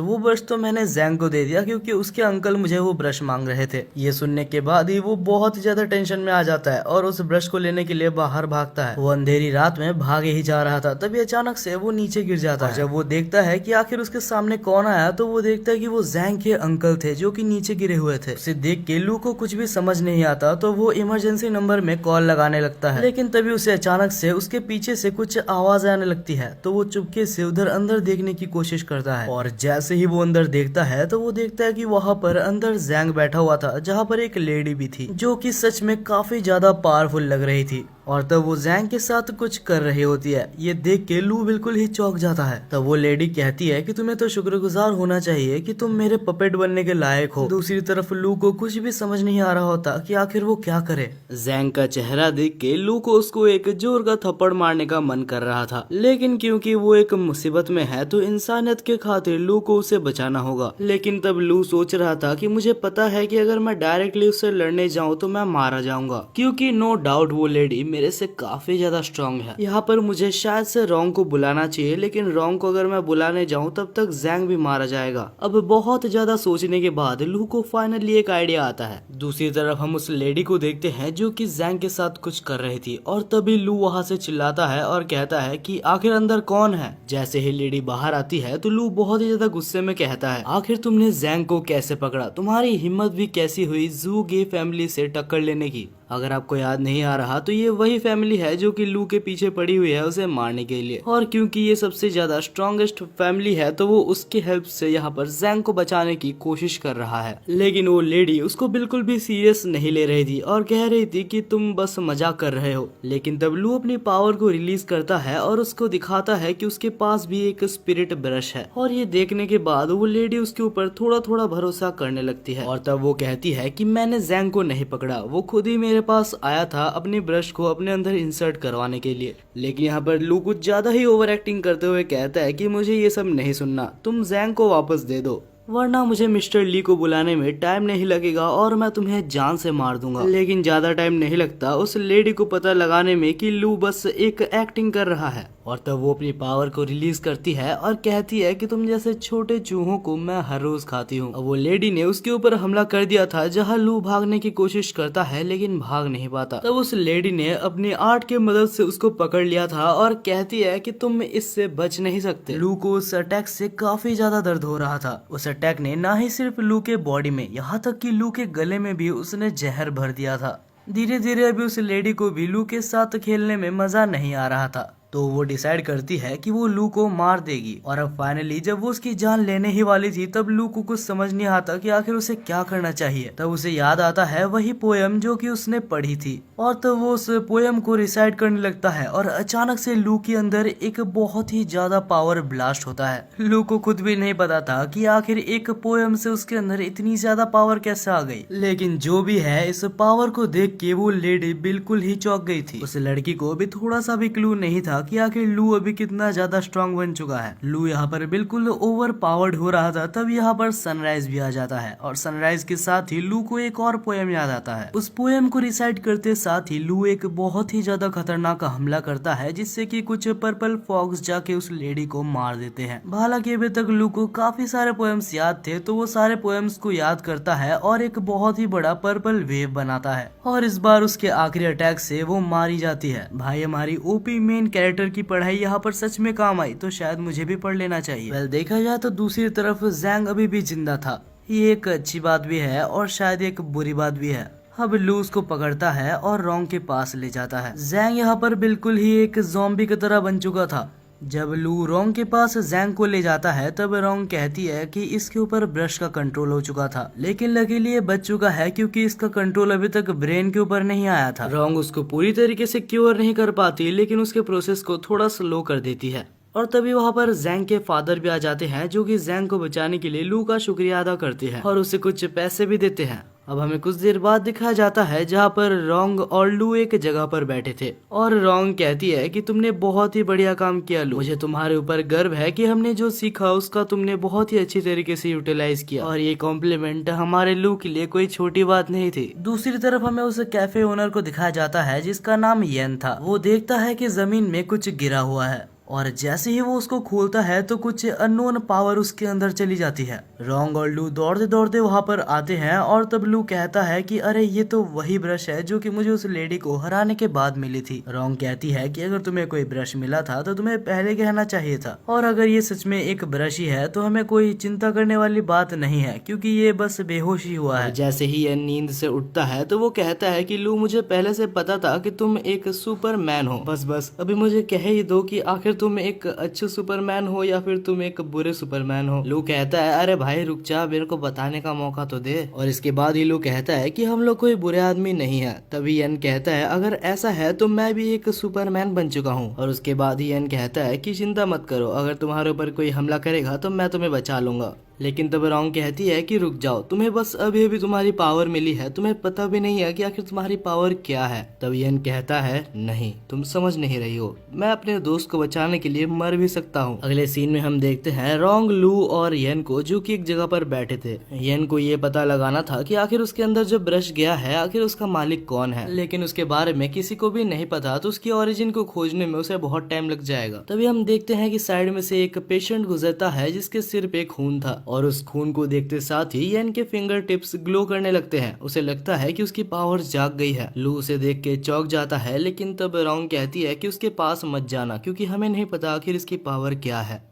तो मैंने जैंग को दे दिया क्योंकि उसके अंकल मुझे वो ब्रश मांग रहे थे। ये सुनने के बाद ही वो बहुत ज्यादा टेंशन में आ जाता है और उस ब्रश को लेने के लिए बाहर भागता है। वो अंधेरी रात में भागे ही जा रहा था तभी अचानक से वो नीचे गिर जाता है। जब वो देखता है कि आखिर उसके सामने कौन आया तो वो देखता है कि वो जैंग के अंकल थे जो कि नीचे गिरे हुए थे। उसे देख के लू को कुछ भी समझ नहीं आता तो वो इमरजेंसी नंबर में कॉल लगाने लगता है। लेकिन तभी उसे अचानक से उसके पीछे से कुछ आवाज आने लगती है तो वो चुपके से उधर अंदर देखने की कोशिश करता है। और जैसे ही वो अंदर देखता है तो वो देखता है कि वहाँ पर अंदर जैंग बैठा हुआ था जहाँ पर एक लेडी भी थी जो कि सच में काफी ज्यादा पावरफुल लग रही थी। और तब वो जैंग के साथ कुछ कर रही होती है। ये देख के लू बिल्कुल ही चौंक जाता है। तब वो लेडी कहती है कि तुम्हें तो शुक्रगुजार होना चाहिए कि तुम मेरे पपेट बनने के लायक हो। दूसरी तरफ लू को कुछ भी समझ नहीं आ रहा होता कि आखिर वो क्या करे। जैंग का चेहरा देख के लू को उसको एक जोर का थप्पड़ मारने का मन कर रहा था, लेकिन क्योंकि वो एक मुसीबत में है तो इंसानियत के खातिर लू को उसे बचाना होगा। लेकिन तब लू सोच रहा था कि मुझे पता है कि अगर मैं डायरेक्टली उससे लड़ने जाऊं तो मैं मारा जाऊंगा, क्योंकि नो डाउट वो लेडी मेरे से काफी ज्यादा स्ट्रांग है। यहाँ पर मुझे शायद से रोंग को बुलाना चाहिए, लेकिन रोंग को अगर मैं बुलाने जाऊँ तब तक जैंग भी मारा जाएगा। अब बहुत ज्यादा सोचने के बाद लू को फाइनली एक आइडिया आता है। दूसरी तरफ हम उस लेडी को देखते हैं जो कि जैंग के साथ कुछ कर रही थी, और तभी लू वहाँ से चिल्लाता है और कहता है कि आखिर अंदर कौन है। जैसे ही लेडी बाहर आती है तो लू बहुत ही ज्यादा गुस्से में कहता है, आखिर तुमने जैंग को कैसे पकड़ा? तुम्हारी हिम्मत भी कैसी हुई जू गे फैमिली से टक्कर लेने की? अगर आपको याद नहीं आ रहा तो ये वही फैमिली है जो कि लू के पीछे पड़ी हुई है उसे मारने के लिए, और क्योंकि ये सबसे ज्यादा स्ट्रॉन्गेस्ट फैमिली है तो वो उसकी हेल्प से यहाँ पर जैंग को बचाने की कोशिश कर रहा है। लेकिन वो लेडी उसको बिल्कुल भी सीरियस नहीं ले रही थी और कह रही थी कि तुम बस मजाक कर रहे हो। लेकिन तब लू अपनी पावर को रिलीज करता है और उसको दिखाता है कि उसके पास भी एक स्पिरिट ब्रश है, और ये देखने के बाद वो लेडी उसके ऊपर थोड़ा थोड़ा भरोसा करने लगती है। और तब वो कहती है कि मैंने जैंग को नहीं पकड़ा, वो खुद ही मेरे पास आया था अपनी ब्रश को अपने अंदर इंसर्ट करवाने के लिए। लेकिन यहाँ पर लू कुछ ज्यादा ही ओवर एक्टिंग करते हुए कहता है कि मुझे ये सब नहीं सुनना, तुम जैंग को वापस दे दो, वरना मुझे मिस्टर ली को बुलाने में टाइम नहीं लगेगा और मैं तुम्हें जान से मार दूंगा। लेकिन ज्यादा टाइम नहीं लगता उस लेडी को पता लगाने में कि लू बस एक एक्टिंग कर रहा है, और तब वो अपनी पावर को रिलीज करती है और कहती है कि तुम जैसे छोटे चूहों को मैं हर रोज खाती हूँ। वो लेडी ने उसके ऊपर हमला कर दिया था जहाँ लू भागने की कोशिश करता है लेकिन भाग नहीं पाता। तब उस लेडी ने अपनी आर्ट की मदद से उसको पकड़ लिया था और कहती है कि तुम इससे बच नहीं सकते। लू को उस अटैक से काफी ज्यादा दर्द हो रहा था। उस अटैक ने ना ही सिर्फ लू के बॉडी में, यहाँ तक कि लू के गले में भी उसने जहर भर दिया था। धीरे धीरे अभी उस लेडी को भी लू के साथ खेलने में मजा नहीं आ रहा था, तो वो डिसाइड करती है कि वो लू को मार देगी। और अब फाइनली जब वो उसकी जान लेने ही वाली थी तब लू को कुछ समझ नहीं आता कि आखिर उसे क्या करना चाहिए। तब उसे याद आता है वही पोयम जो कि उसने पढ़ी थी, और तब वो उस पोयम को रिसाइट करने लगता है और अचानक से लू के अंदर एक बहुत ही ज्यादा पावर ब्लास्ट होता है। लू को खुद भी नहीं पता था कि आखिर एक पोयम से उसके अंदर इतनी ज्यादा पावर कैसे आ गई। लेकिन जो भी है, इस पावर को देख के वो लेडी बिल्कुल ही चौंक गई थी। उस लड़की को भी थोड़ा सा भी क्लू नहीं था कि आखिर लू अभी कितना ज्यादा स्ट्रांग बन चुका है। लू यहाँ पर बिल्कुल ओवर पावर्ड हो रहा था। तब यहाँ पर सनराइज भी आ जाता है, और सनराइज के साथ ही लू को एक और पोयम याद आता है। उस पोयम को रिसाइट करते साथ ही लू एक बहुत ही ज्यादा खतरनाक हमला करता है, जिससे कि कुछ पर्पल फॉक्स जाके उस लेडी को मार देते हैं। हालांकि अभी तक लू को काफी सारे पोयम्स याद थे, तो वो सारे पोयम्स को याद करता है और एक बहुत ही बड़ा पर्पल वेव बनाता है, और इस बार उसके आखिरी अटैक से वो मारी जाती है। भाई, हमारी ओपी मेन कैरेक्टर की पढ़ाई यहाँ पर सच में काम आई, तो शायद मुझे भी पढ़ लेना चाहिए। वेल, देखा जाए तो दूसरी तरफ जैंग अभी भी जिंदा था। ये एक अच्छी बात भी है और शायद एक बुरी बात भी है। अब लू उसको पकड़ता है और रोंग के पास ले जाता है। जैंग यहाँ पर बिल्कुल ही एक ज़ॉम्बी की तरह बन चुका था। जब लू रोंग के पास जैंग को ले जाता है तब रोंग कहती है कि इसके ऊपर ब्रश का कंट्रोल हो चुका था, लेकिन लकीली ये बच चुका है क्योंकि इसका कंट्रोल अभी तक ब्रेन के ऊपर नहीं आया था। रोंग उसको पूरी तरीके से क्योर नहीं कर पाती, लेकिन उसके प्रोसेस को थोड़ा स्लो कर देती है। और तभी वहाँ पर जैंग के फादर भी आ जाते हैं, जो कि जैंग को बचाने के लिए लू का शुक्रिया अदा करते हैं और उसे कुछ पैसे भी देते हैं। अब हमें कुछ देर बाद दिखाया जाता है जहाँ पर रोंग और लू एक जगह पर बैठे थे, और रोंग कहती है कि तुमने बहुत ही बढ़िया काम किया लू, मुझे तुम्हारे ऊपर गर्व है कि हमने जो सीखा उसका तुमने बहुत ही अच्छी तरीके से यूटिलाइज किया, और ये कॉम्प्लीमेंट हमारे लू के लिए कोई छोटी बात नहीं थी। दूसरी तरफ हमें उस कैफे ओनर को दिखाया जाता है जिसका नाम येन था। वो देखता है कि जमीन में कुछ गिरा हुआ है, और जैसे ही वो उसको खोलता है तो कुछ अननोन पावर उसके अंदर चली जाती है। रोंग और लू दौड़ते दौड़ते वहाँ पर आते हैं, और तब लू कहता है कि अरे ये तो वही ब्रश है जो कि मुझे उस लेडी को हराने के बाद मिली थी। रोंग कहती है कि अगर तुम्हें कोई ब्रश मिला था तो तुम्हें पहले कहना चाहिए था, और अगर ये सच में एक ब्रश ही है तो हमें कोई चिंता करने वाली बात नहीं है क्योंकि ये बस बेहोश ही हुआ है। जैसे ही ये नींद से उठता है तो वो कहता है कि लू, मुझे पहले से पता था कि तुम एक सुपरमैन हो, बस अभी मुझे कह ही दो कि आखिर तुम एक अच्छे सुपरमैन हो या फिर तुम एक बुरे सुपरमैन हो। लू कहता है अरे भाई रुक जा, मेरे को बताने का मौका तो दे। और इसके बाद ही लू कहता है कि हम लोग कोई बुरे आदमी नहीं है। तभी यन कहता है अगर ऐसा है तो मैं भी एक सुपरमैन बन चुका हूँ। और उसके बाद ही यन कहता है कि चिंता मत करो, अगर तुम्हारे ऊपर कोई हमला करेगा तो मैं तुम्हें बचा लूंगा। लेकिन तब रोंग कहती है कि रुक जाओ, तुम्हें बस अभी अभी तुम्हारी पावर मिली है, तुम्हें पता भी नहीं है कि आखिर तुम्हारी पावर क्या है। तब यन कहता है नहीं, तुम समझ नहीं रही हो, मैं अपने दोस्त को बचाने के लिए मर भी सकता हूँ। अगले सीन में हम देखते हैं रोंग, लू और यन को जो कि एक जगह पर बैठे थे। यन को ये पता लगाना था कि आखिर उसके अंदर जो ब्रश गया है आखिर उसका मालिक कौन है, लेकिन उसके बारे में किसी को भी नहीं पता, तो उसकी ओरिजिन को खोजने में उसे बहुत टाइम लग जाएगा। तभी हम देखते हैं कि साइड में से एक पेशेंट गुजरता है जिसके सिर पे खून था, और उस खून को देखते साथ ही यन के फिंगर टिप्स ग्लो करने लगते हैं। उसे लगता है कि उसकी पावर जाग गई है। लू उसे देख के चौंक जाता है, लेकिन तब रोंग कहती है कि उसके पास मत जाना क्योंकि हमें नहीं पता आखिर इसकी पावर क्या है।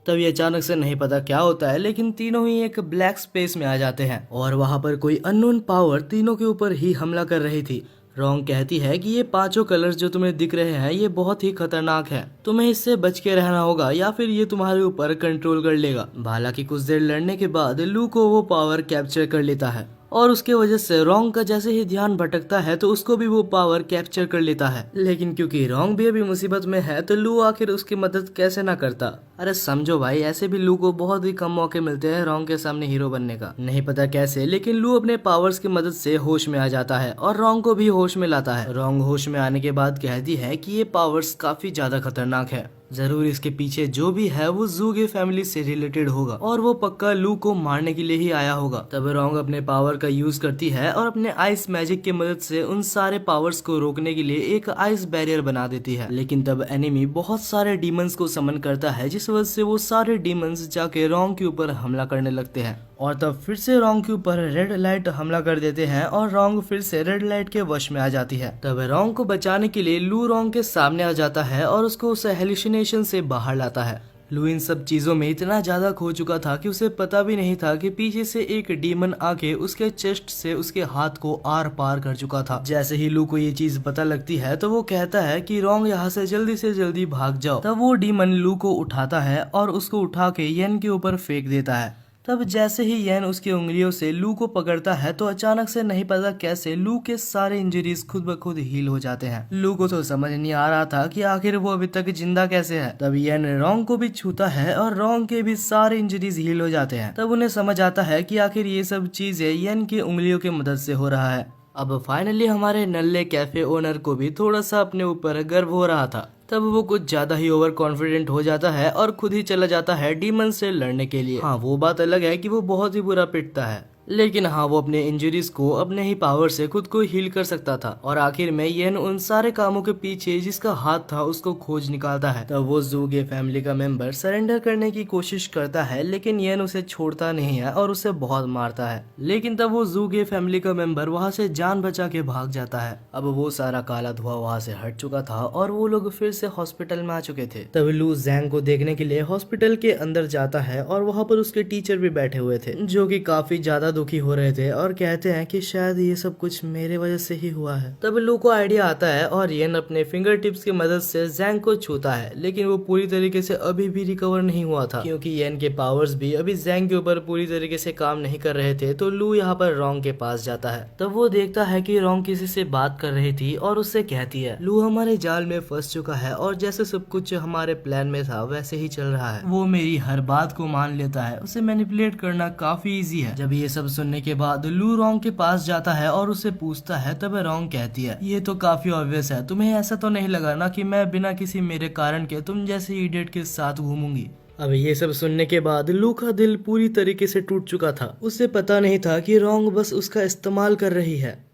तभी अचानक से नहीं पता क्या होता है, लेकिन तीनों ही एक ब्लैक स्पेस में आ जाते हैं और वहां पर कोई अननोन पावर तीनों के ऊपर ही हमला कर रही थी। रोंग कहती है कि ये पांचों कलर्स जो तुम्हें दिख रहे हैं ये बहुत ही खतरनाक है, तुम्हें इससे बच के रहना होगा या फिर ये तुम्हारे ऊपर कंट्रोल कर लेगा। हालांकि कुछ देर लड़ने के बाद लू को वो पावर कैप्चर कर लेता है और उसके वजह से रोंग का जैसे ही ध्यान भटकता है तो उसको भी वो पावर कैप्चर कर लेता है। लेकिन क्योंकि रोंग भी अभी मुसीबत में है तो लू आखिर उसकी मदद कैसे ना करता। अरे समझो भाई, ऐसे भी लू को बहुत ही कम मौके मिलते हैं रोंग के सामने हीरो बनने का, नहीं पता कैसे, लेकिन लू अपने पावर्स की मदद से होश में आ जाता है और रोंग को भी होश में लाता है। रोंग होश में आने के बाद कहती है कि ये पावर्स काफी ज्यादा खतरनाक है, जरूर इसके पीछे जो भी है वो ज़ूगे फैमिली से रिलेटेड होगा और वो पक्का लू को मारने के लिए ही आया होगा। तब रोंग अपने पावर का यूज करती है और अपने आइस मैजिक की मदद से उन सारे पावर्स को रोकने के लिए एक आइस बैरियर बना देती है। लेकिन तब एनिमी बहुत सारे डीमंस को समन करता है, जिस वजह से वो सारे डीमंस जाके रोंग के ऊपर हमला करने लगते हैं और तब फिर से रोंग के ऊपर रेड लाइट हमला कर देते हैं और रोंग फिर से रेड लाइट के वश में आ जाती है। तब रोंग को बचाने के लिए लू रोंग के सामने आ जाता है और उसको उस हेलुसिनेशन से बाहर लाता है। लू इन सब चीजों में इतना ज्यादा खो चुका था कि उसे पता भी नहीं था कि पीछे से एक डीमन आके उसके चेस्ट से उसके हाथ को आर पार कर चुका था। जैसे ही लू को ये चीज पता लगती है तो वो कहता है कि रोंग यहाँ से जल्दी भाग जाओ। तब वो डीमन लू को उठाता है और उसको उठा के यन के ऊपर फेंक देता है। तब जैसे ही यन उसकी उंगलियों से लू को पकड़ता है तो अचानक से नहीं पता कैसे लू के सारे इंजरीज खुद ब खुद हील हो जाते हैं। लू को तो समझ नहीं आ रहा था कि आखिर वो अभी तक जिंदा कैसे है। तब यन रोंग को भी छूता है और रोंग के भी सारे इंजरीज हील हो जाते हैं। तब उन्हें समझ आता है कि आखिर ये सब चीजें यन की उंगलियों की मदद से हो रहा है। अब फाइनली हमारे नल्ले कैफे ओनर को भी थोड़ा सा अपने ऊपर गर्व हो रहा था। तब वो कुछ ज्यादा ही ओवर कॉन्फिडेंट हो जाता है और खुद ही चला जाता है डीमन से लड़ने के लिए। हाँ, वो बात अलग है कि वो बहुत ही बुरा पिटता है, लेकिन हाँ वो अपने इंजरीज को अपने ही पावर से खुद को हील कर सकता था। और आखिर में यन उन सारे कामों के पीछे जिसका हाथ था उसको खोज निकालता है। तब वो ज़ूगे फैमिली का मेंबर सरेंडर करने की कोशिश करता है, लेकिन यन उसे छोड़ता नहीं है और उसे बहुत मारता है। लेकिन तब वो ज़ूगे फैमिली का मेंबर वहाँ से जान बचा के भाग जाता है। अब वो सारा काला धुआं वहाँ से हट चुका था और वो लोग फिर से हॉस्पिटल में आ चुके थे। तब लू जैंग को देखने के लिए हॉस्पिटल के अंदर जाता है और वहाँ पर उसके टीचर भी बैठे हुए थे, जो कि काफी ज्यादा दुखी हो रहे थे और कहते हैं कि शायद ये सब कुछ मेरे वजह से ही हुआ है। तब लू को आइडिया आता है और यन अपने फिंगर टिप्स की मदद से जैंग को छूता है, लेकिन वो पूरी तरीके से अभी भी रिकवर नहीं हुआ था क्योंकि यन के पावर्स भी अभी जैंग के ऊपर पूरी तरीके से काम नहीं कर रहे थे। तो लू यहाँ पर रोंग के पास जाता है। तब वो देखता है कि रोंग किसी से बात कर रही थी और उससे कहती है लू हमारे जाल में फंस चुका है और जैसे सब कुछ हमारे प्लान में था वैसे ही चल रहा है। वो मेरी हर बात को मान लेता है, उसे मैनिपुलेट करना काफी इजी है। जब ये सब सुनने के बाद लू रोंग के पास जाता है और उसे पूछता है। तब रोंग कहती है ये तो काफी ऑब्वियस है, तुम्हें ऐसा तो नहीं लगा ना कि मैं बिना किसी मेरे कारण के तुम जैसे इडियट के साथ घूमूंगी। अब ये सब सुनने के बाद लू का दिल पूरी तरीके से टूट चुका था। उसे पता नहीं था कि रोंग बस उसका इस्तेमाल कर रही है।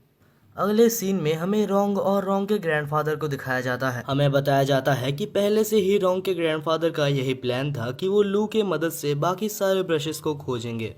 अगले सीन में हमें रोंग और रोंग के ग्रैंडफादर को दिखाया जाता है। हमें बताया जाता है कि पहले से ही रोंग के ग्रैंडफादर का यही प्लान था कि वो लू के मदद से बाकी सारे ब्रशेस को खोजेंगे।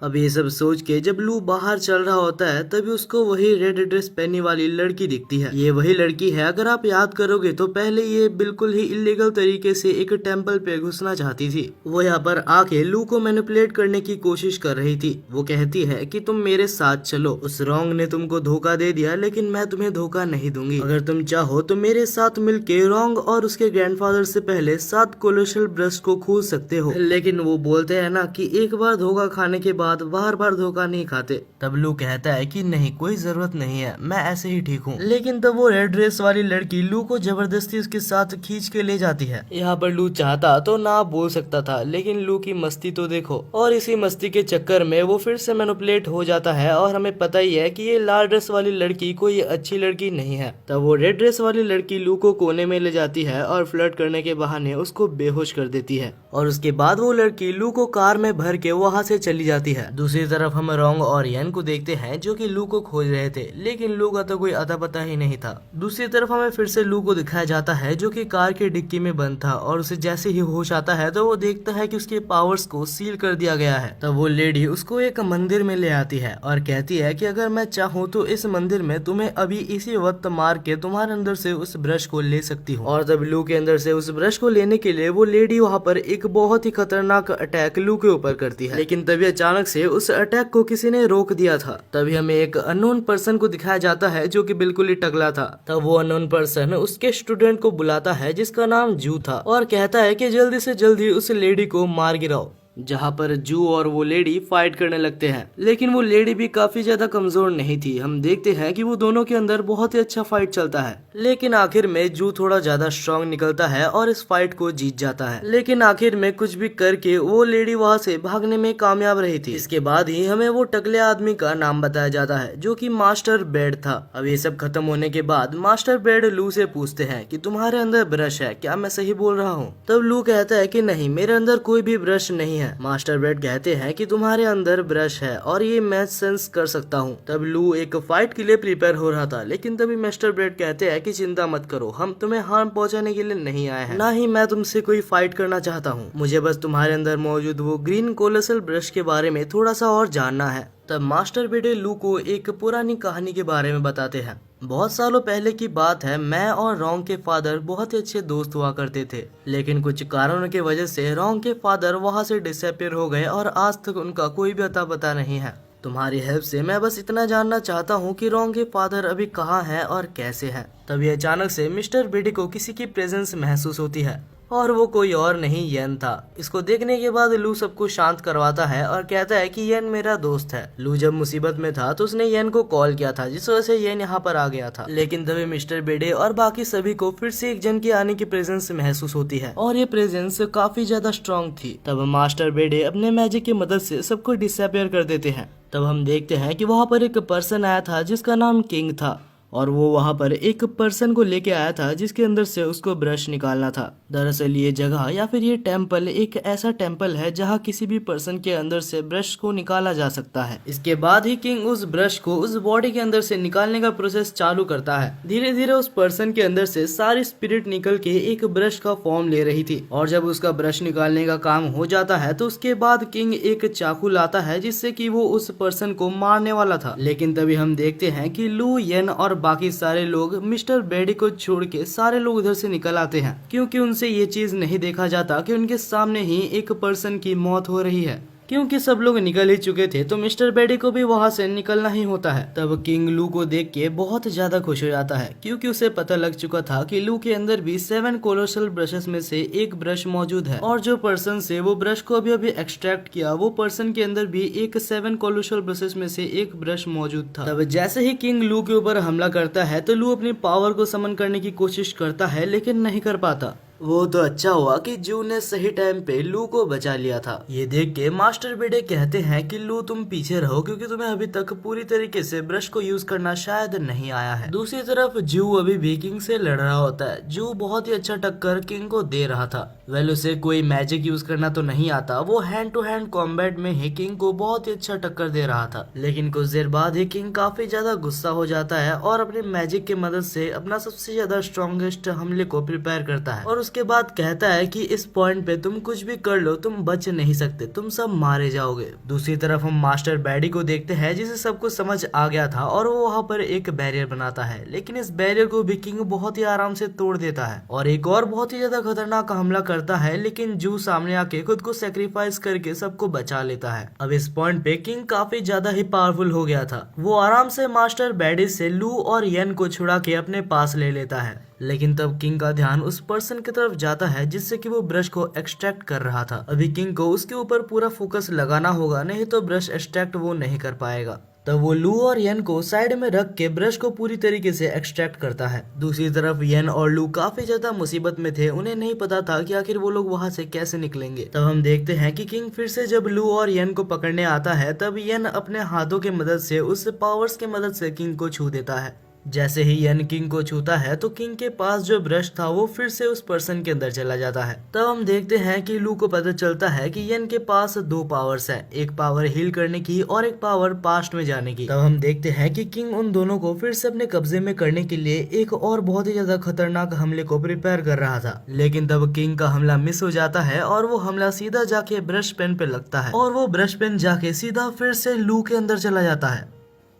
अब ये सब सोच के जब लू बाहर चल रहा होता है तभी उसको वही रेड ड्रेस पहनने वाली लड़की दिखती है। ये वही लड़की है, अगर आप याद करोगे तो पहले ये बिल्कुल ही इलीगल तरीके से एक टेम्पल पे घुसना चाहती थी। वो यहाँ पर आके लू को मैनिपुलेट करने की कोशिश कर रही थी। वो कहती है कि तुम मेरे साथ चलो, उस रोंग ने तुमको धोखा दे दिया लेकिन मैं तुम्हें धोखा नहीं दूंगी। अगर तुम चाहो तो मेरे साथ मिलके रोंग और उसके ग्रैंडफादर से पहले 7 कोलोसल ब्रश को खोज सकते हो। लेकिन वो बोलते हैं ना कि एक बार धोखा खाने के बाद बार बार धोखा नहीं खाते। तब लू कहता है कि नहीं, कोई जरूरत नहीं है, मैं ऐसे ही ठीक हूँ। लेकिन तब वो रेड ड्रेस वाली लड़की लू को जबरदस्ती उसके साथ खींच के ले जाती है। यहाँ पर लू चाहता तो ना बोल सकता था, लेकिन लू की मस्ती तो देखो। और इसी मस्ती के चक्कर में वो फिर से मैनिपुलेट हो जाता है और हमें पता ही है कि ये लाल ड्रेस वाली लड़की कोई अच्छी लड़की नहीं है। तब वो रेड ड्रेस वाली लड़की लू को कोने में ले जाती है और फ्लर्ट करने के बहाने उसको बेहोश कर देती है। और उसके बाद वो लड़की लू को कार में भर के वहाँ से चली जाती है। दूसरी तरफ हम रोंग और येन को देखते हैं जो कि लू को खोज रहे थे, लेकिन लू का तो कोई अता पता ही नहीं था। दूसरी तरफ हमें फिर से लू को दिखाया जाता है जो कि कार के डिक्की में बंद था और उसे जैसे ही होश आता है तो वो देखता है कि उसके पावर्स को सील कर दिया गया है। तब वो लेडी उसको एक मंदिर में ले आती है और कहती है कि अगर मैं चाहूँ तो इस मंदिर में तुम्हें अभी इसी वक्त मार के तुम्हारे अंदर से उस ब्रश को ले सकती हूँ। और तब लू के अंदर से उस ब्रश को लेने के लिए वो लेडी वहाँ पर एक बहुत ही खतरनाक अटैक लू के ऊपर करती है। लेकिन तभी अचानक से उस अटैक को किसी ने रोक दिया था। तभी हमें एक अननोन पर्सन को दिखाया जाता है जो कि बिल्कुल ही टकला था। तब वो अननोन पर्सन उसके स्टूडेंट को बुलाता है जिसका नाम जू था और कहता है कि जल्दी से जल्दी उस लेडी को मार गिराओ। जहाँ पर जू और वो लेडी फाइट करने लगते हैं, लेकिन वो लेडी भी काफी ज्यादा कमजोर नहीं थी। हम देखते हैं कि वो दोनों के अंदर बहुत ही अच्छा फाइट चलता है, लेकिन आखिर में जू थोड़ा ज्यादा स्ट्रांग निकलता है और इस फाइट को जीत जाता है। लेकिन आखिर में कुछ भी करके वो लेडी वहाँ से भागने में कामयाब रही थी। इसके बाद ही हमें वो टकले आदमी का नाम बताया जाता है जो कि मास्टर बेड था। अब ये सब खत्म होने के बाद मास्टर बेड लू से पूछते हैं कि तुम्हारे अंदर ब्रश है क्या, मैं सही बोल रहा हूँ? तब लू कहता है कि नहीं, मेरे अंदर कोई भी ब्रश नहीं है। मास्टर बेड कहते हैं कि तुम्हारे अंदर ब्रश है और ये मैं सेंस कर सकता हूँ। तब लू एक फाइट के लिए प्रिपेयर हो रहा था, लेकिन तभी मास्टर बेड कहते हैं कि चिंता मत करो, हम तुम्हें हार्म पहुंचाने के लिए नहीं आए हैं, ना ही मैं तुमसे कोई फाइट करना चाहता हूँ। मुझे बस तुम्हारे अंदर मौजूद वो ग्रीन कोलोसल ब्रश के बारे में थोड़ा सा और जानना है। तब मास्टर बेड लू को एक पुरानी कहानी के बारे में बताते हैं। बहुत सालों पहले की बात है, मैं और रोंग के फादर बहुत ही अच्छे दोस्त हुआ करते थे, लेकिन कुछ कारणों की वजह से रोंग के फादर वहाँ से डिसअपीयर हो गए और आज तक उनका कोई भी अता पता नहीं है। तुम्हारी हेल्प से मैं बस इतना जानना चाहता हूँ कि रोंग के फादर अभी कहाँ हैं और कैसे हैं। तभी अचानक से मिस्टर बेडी को किसी की प्रेजेंस महसूस होती है और वो कोई और नहीं येन था। इसको देखने के बाद लू सबको शांत करवाता है और कहता है कि येन मेरा दोस्त है। लू जब मुसीबत में था तो उसने येन को कॉल किया था, जिस वजह से येन यहाँ पर आ गया था। लेकिन तभी मिस्टर बेडे और बाकी सभी को फिर से एक जन के आने की प्रेजेंस महसूस होती है और ये प्रेजेंस काफी ज्यादा स्ट्रॉन्ग थी। तब मास्टर बेडे अपने मैजिक की मदद से सबको डिसअपीयर कर देते हैं। तब हम देखते हैं कि वहाँ पर एक पर्सन आया था जिसका नाम किंग था और वो वहाँ पर एक पर्सन को लेके आया था जिसके अंदर से उसको ब्रश निकालना था। दरअसल ये जगह या फिर ये टेम्पल एक ऐसा टेम्पल है जहाँ किसी भी पर्सन के अंदर से ब्रश को निकाला जा सकता है। इसके बाद ही किंग उस ब्रश को उस बॉडी के अंदर से निकालने का प्रोसेस चालू करता है। धीरे धीरे उस पर्सन के अंदर से सारी स्पिरिट निकल के एक ब्रश का फॉर्म ले रही थी और जब उसका ब्रश निकालने का काम हो जाता है तो उसके बाद किंग एक चाकू लाता है जिससे कि वो उस पर्सन को मारने वाला था। लेकिन तभी हम देखते हैं कि लू, येन और बाकी सारे लोग मिस्टर बेडी को छोड़ के सारे लोग उधर से निकल आते हैं, क्योंकि उनसे ये चीज नहीं देखा जाता कि उनके सामने ही एक पर्सन की मौत हो रही है। क्योंकि सब लोग निकल ही चुके थे तो मिस्टर बेडी को भी वहाँ से निकलना ही होता है। तब किंग लू को देख के बहुत ज्यादा खुश हो जाता है, क्योंकि उसे पता लग चुका था कि लू के अंदर भी 7 कोलोसल ब्रशेस में से एक ब्रश मौजूद है और जो पर्सन से वो ब्रश को अभी एक्सट्रैक्ट किया वो पर्सन के अंदर भी एक 7 कोलोसल ब्रशेस में से एक ब्रश मौजूद था। तब जैसे ही किंग लू के ऊपर हमला करता है तो लू अपनी पावर को समन करने की कोशिश करता है, लेकिन नहीं कर पाता। वो तो अच्छा हुआ कि जू ने सही टाइम पे लू को बचा लिया था। ये देख के मास्टर बेडे कहते हैं कि लू तुम पीछे रहो, क्योंकि तुम्हें अभी तक पूरी तरीके से ब्रश को यूज करना शायद नहीं आया है। दूसरी तरफ जू अभी भी किंग से लड़ रहा होता है। जू बहुत ही अच्छा टक्कर किंग को दे रहा था। वेल उसे कोई मैजिक यूज करना तो नहीं आता, वो हैंड टू हैंड कॉम्बैट में ही किंग को बहुत ही अच्छा टक्कर दे रहा था। लेकिन कुछ देर बाद ही किंग काफी ज्यादा गुस्सा हो जाता है और अपने मैजिक की मदद से अपना सबसे ज्यादा स्ट्रॉन्गेस्ट हमले को प्रिपेयर करता है और उसके बाद कहता है कि इस पॉइंट पे तुम कुछ भी कर लो तुम बच नहीं सकते, तुम सब मारे जाओगे। दूसरी तरफ हम मास्टर बैडी को देखते हैं जिसे सब कुछ समझ आ गया था और वो वहाँ पर एक बैरियर बनाता है, लेकिन इस बैरियर को भी किंग बहुत ही आराम से तोड़ देता है और एक और बहुत ही ज्यादा खतरनाक हमला करता है, लेकिन जू सामने आके खुद को सेक्रीफाइस करके सबको बचा लेता है। अब इस पॉइंट पे किंग काफी ज्यादा ही पावरफुल हो गया था। वो आराम से मास्टर बैडी से लू और येन को छुड़ा के अपने पास ले लेता है, लेकिन तब किंग का ध्यान उस पर्सन की तरफ जाता है जिससे कि वो ब्रश को एक्सट्रैक्ट कर रहा था। अभी किंग को उसके ऊपर पूरा फोकस लगाना होगा, नहीं तो ब्रश एक्सट्रैक्ट वो नहीं कर पाएगा। तब वो लू और येन को साइड में रख के ब्रश को पूरी तरीके से एक्सट्रैक्ट करता है। दूसरी तरफ येन और लू काफी ज्यादा मुसीबत में थे, उन्हें नहीं पता था कि आखिर वो लोग वहां से कैसे निकलेंगे। तब हम देखते हैं कि किंग फिर से जब लू और येन को पकड़ने आता है तब येन अपने हाथों की मदद से उस पावर्स की मदद से किंग को छू देता है। जैसे ही येन किंग को छूता है तो किंग के पास जो ब्रश था वो फिर से उस पर्सन के अंदर चला जाता है। तब हम देखते हैं कि लू को पता चलता है कि येन के पास दो पावर्स है, एक पावर हील करने की और एक पावर पास्ट में जाने की। तब हम देखते हैं कि किंग उन दोनों को फिर से अपने कब्जे में करने के लिए एक और बहुत ही ज्यादा खतरनाक हमले को प्रिपेयर कर रहा था, लेकिन तब किंग का हमला मिस हो जाता है और वो हमला सीधा जाके ब्रश पेन पे लगता है और वो ब्रश पेन जाके सीधा फिर से लू के अंदर चला जाता है।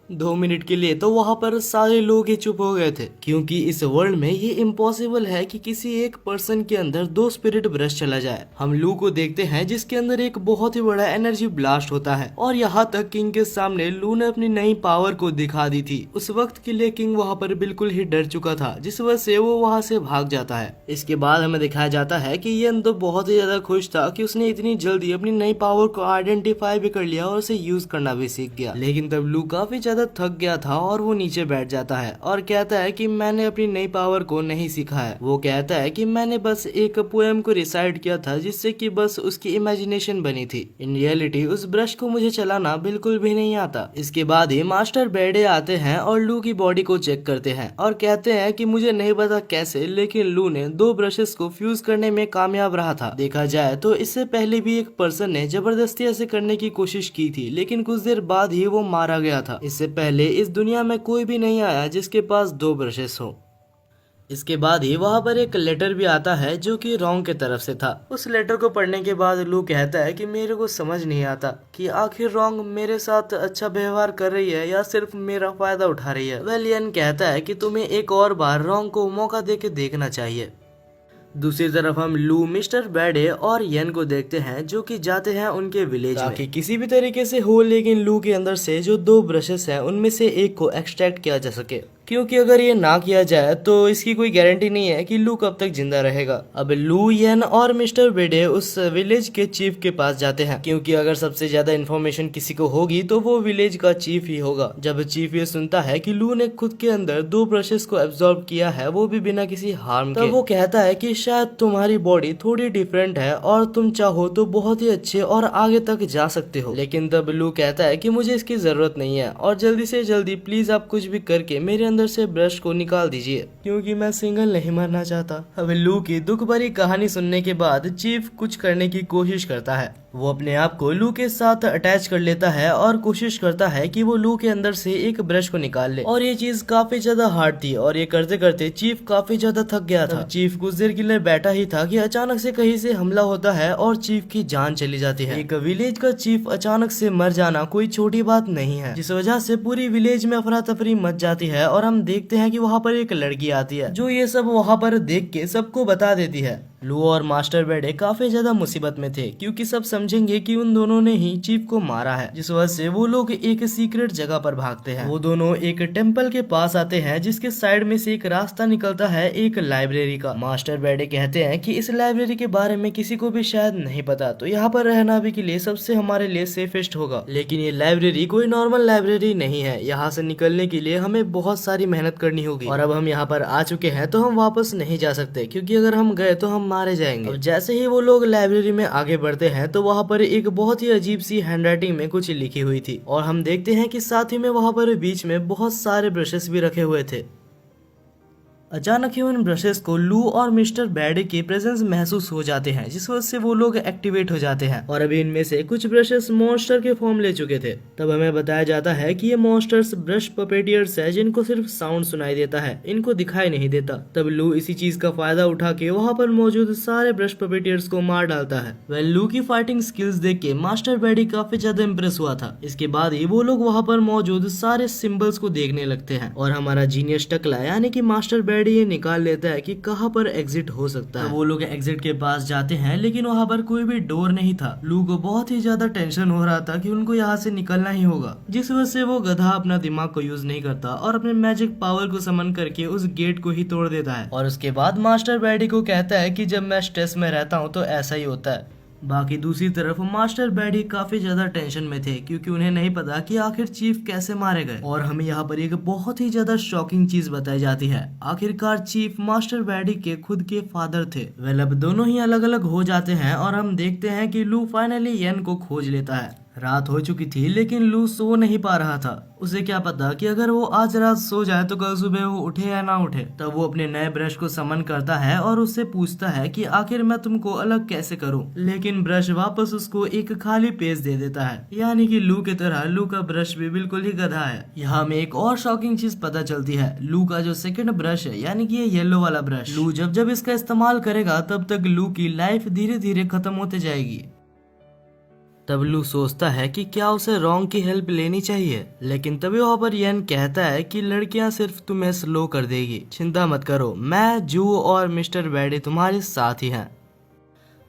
2 मिनट के लिए तो वहाँ पर सारे लोग ही चुप हो गए थे, क्योंकि इस वर्ल्ड में ये इम्पॉसिबल है कि किसी एक पर्सन के अंदर 2 स्पिरिट ब्रश चला जाए। हम लू को देखते हैं जिसके अंदर एक बहुत ही बड़ा एनर्जी ब्लास्ट होता है और यहाँ तक किंग के सामने लू ने अपनी नई पावर को दिखा दी थी। उस वक्त के लिए किंग वहाँ पर बिल्कुल ही डर चुका था, जिस वजह से वो वहाँ से भाग जाता है। इसके बाद हमें दिखाया जाता है कि येन तो बहुत ही ज्यादा खुश था कि उसने इतनी जल्दी अपनी नई पावर को आइडेंटिफाई भी कर लिया और उसे यूज करना भी सीख गया। लेकिन तब लू काफी ज्यादा थक गया था और वो नीचे बैठ जाता है और कहता है कि मैंने अपनी नई पावर को नहीं सीखा है। वो कहता है कि मैंने बस एक पोएम को रिसाइट किया था जिससे कि बस उसकी इमेजिनेशन बनी थी। इन रियलिटी उस ब्रश को मुझे चलाना बिल्कुल भी नहीं आता। इसके बाद ही मास्टर बैडे आते हैं और लू की बॉडी को चेक करते हैं और कहते हैं कि मुझे नहीं पता कैसे, लेकिन लू ने 2 ब्रशेस को फ्यूज करने में कामयाब रहा था। देखा जाए तो इससे पहले भी एक पर्सन ने जबरदस्ती ऐसे करने की कोशिश की थी, लेकिन कुछ देर बाद ही वो मारा गया था। इससे पहले इस दुनिया में कोई भी नहीं आया जिसके पास 2 ब्रशेस हो। इसके बाद ही वहाँ पर एक लेटर भी आता है जो कि रॉन्ग के तरफ से था। उस लेटर को पढ़ने के बाद लू कहता है कि मेरे को समझ नहीं आता कि आखिर रॉन्ग मेरे साथ अच्छा व्यवहार कर रही है या सिर्फ मेरा फायदा उठा रही है। वेलियन कहता है कि तुम्हें एक और बार रॉन्ग को मौका देके देखना चाहिए। दूसरी तरफ हम लू, मिस्टर बैडे और येन को देखते हैं जो कि जाते हैं उनके विलेज में ताकि किसी भी तरीके से हो, लेकिन लू के अंदर से जो 2 ब्रशेस हैं उनमें से एक को एक्सट्रैक्ट किया जा सके, क्योंकि अगर ये ना किया जाए तो इसकी कोई गारंटी नहीं है कि लू कब तक जिंदा रहेगा। अब लू, येन और मिस्टर बेडे उस विलेज के चीफ के पास जाते हैं, क्योंकि अगर सबसे ज्यादा इन्फॉर्मेशन किसी को होगी तो वो विलेज का चीफ ही होगा। जब चीफ ये सुनता है कि लू ने खुद के अंदर 2 ब्रशेस को एब्जॉर्ब किया है, वो भी बिना किसी हार्म के, तो वो कहता है कि शायद तुम्हारी बॉडी थोड़ी डिफरेंट है और तुम चाहो तो बहुत ही अच्छे और आगे तक जा सकते हो। लेकिन तब लू कहता है कि मुझे इसकी जरूरत नहीं है और जल्दी से जल्दी प्लीज आप कुछ भी करके मेरे अंदर से ब्रश को निकाल दीजिए, क्योंकि मैं सिंगल नहीं मरना चाहता। अब लू की दुख भरी कहानी सुनने के बाद चीफ कुछ करने की कोशिश करता है। वो अपने आप को लू के साथ अटैच कर लेता है और कोशिश करता है कि वो लू के अंदर से एक ब्रश को निकाल ले, और ये चीज काफी ज्यादा हार्ड थी और ये करते करते चीफ काफी ज्यादा थक गया था। चीफ कुछ देर के लिए बैठा ही था कि अचानक से कहीं से हमला होता है और चीफ की जान चली जाती है। एक विलेज का चीफ अचानक से मर जाना कोई छोटी बात नहीं है, जिस वजह से पूरी विलेज में अफरा तफरी मच जाती है और हम देखते हैं कि वहाँ पर एक लड़की आती है जो ये सब वहाँ पर देख के सबको बता देती है। लू और मास्टर बेडे काफी ज्यादा मुसीबत में थे, क्योंकि सब समझेंगे कि उन दोनों ने ही चीफ को मारा है, जिस वजह से वो लोग एक सीक्रेट जगह पर भागते हैं। वो दोनों एक टेम्पल के पास आते हैं जिसके साइड में से एक रास्ता निकलता है एक लाइब्रेरी का। मास्टर बेडे कहते हैं कि इस लाइब्रेरी के बारे में किसी को भी शायद नहीं पता, तो यहाँ पर रहना भी के लिए सबसे हमारे लिए सेफेस्ट होगा। लेकिन ये लाइब्रेरी कोई नॉर्मल लाइब्रेरी नहीं है, यहाँ से निकलने के लिए हमें बहुत सारी मेहनत करनी होगी, और अब हम यहाँ पर आ चुके हैं तो हम वापस नहीं जा सकते, क्योंकि अगर हम गए तो हम मारे जाएंगे। अब जैसे ही वो लोग लाइब्रेरी में आगे बढ़ते हैं तो वहाँ पर एक बहुत ही अजीब सी हैंडराइटिंग में कुछ लिखी हुई थी, और हम देखते हैं कि साथ ही में वहाँ पर बीच में बहुत सारे ब्रशेस भी रखे हुए थे। अचानक ही उन ब्रशेस को लू और मिस्टर बैडी के प्रेजेंस महसूस हो जाते हैं, जिस वजह से वो लोग एक्टिवेट हो जाते हैं और अभी इनमें से कुछ ब्रशेस मॉन्स्टर के फॉर्म ले चुके थे। तब हमें बताया जाता है कि ये मॉन्स्टर्स ब्रश पपेटियर्स है जिनको सिर्फ साउंड सुनाई देता है, इनको दिखाई नहीं देता। तब लू इसी चीज का फायदा उठा के वहाँ पर मौजूद सारे ब्रश पपेटियर्स को मार डालता है। लू की फाइटिंग स्किल्स देख के मास्टर बैडी काफी ज्यादा इम्प्रेस हुआ था। इसके बाद ही वो लोग वहाँ पर मौजूद सारे सिंबल्स को देखने लगते हैं और हमारा जीनियस टकला यानी कि मास्टर बैडी ये निकाल लेता है कि कहाँ पर एग्जिट हो सकता है। वो लोग एग्जिट के पास जाते हैं लेकिन वहाँ पर कोई भी डोर नहीं था। लू को बहुत ही ज्यादा टेंशन हो रहा था कि उनको यहाँ से निकलना ही होगा, जिस वजह से वो गधा अपना दिमाग को यूज नहीं करता और अपने मैजिक पावर को समन करके उस गेट को ही तोड़ देता है। और उसके बाद मास्टर बैडी को कहता है कि जब मैं स्ट्रेस में रहता हूँ तो ऐसा ही होता है। बाकी दूसरी तरफ मास्टर बैडी काफी ज्यादा टेंशन में थे क्योंकि उन्हें नहीं पता कि आखिर चीफ कैसे मारे गए। और हमें यहाँ पर एक बहुत ही ज्यादा शॉकिंग चीज बताई जाती है। आखिरकार चीफ मास्टर बैडी के खुद के फादर थे। अब दोनों ही अलग अलग हो जाते हैं और हम देखते हैं कि लू फाइनली येन को खोज लेता है। रात हो चुकी थी लेकिन लू सो नहीं पा रहा था। उसे क्या पता कि अगर वो आज रात सो जाए तो कल सुबह वो उठे या ना उठे। तब वो अपने नए ब्रश को समन करता है और उससे पूछता है कि आखिर मैं तुमको अलग कैसे करूं। लेकिन ब्रश वापस उसको एक खाली पेज दे देता है, यानी कि लू की तरह लू का ब्रश भी बिल्कुल ही गधा है। यहाँ में एक और शॉकिंग चीज पता चलती है। लू का जो सेकंड ब्रश है यानी कि ये येलो वाला ब्रश, लू जब जब इसका इस्तेमाल करेगा तब तक लू की लाइफ धीरे धीरे खत्म होते जाएगी। तब लू सोचता है कि क्या उसे रॉन्ग की हेल्प लेनी चाहिए, लेकिन तभी वहाँ पर येन कहता है कि लड़कियां सिर्फ तुम्हें स्लो कर देगी, चिंता मत करो, मैं जू और मिस्टर बैडी तुम्हारे साथ ही हैं।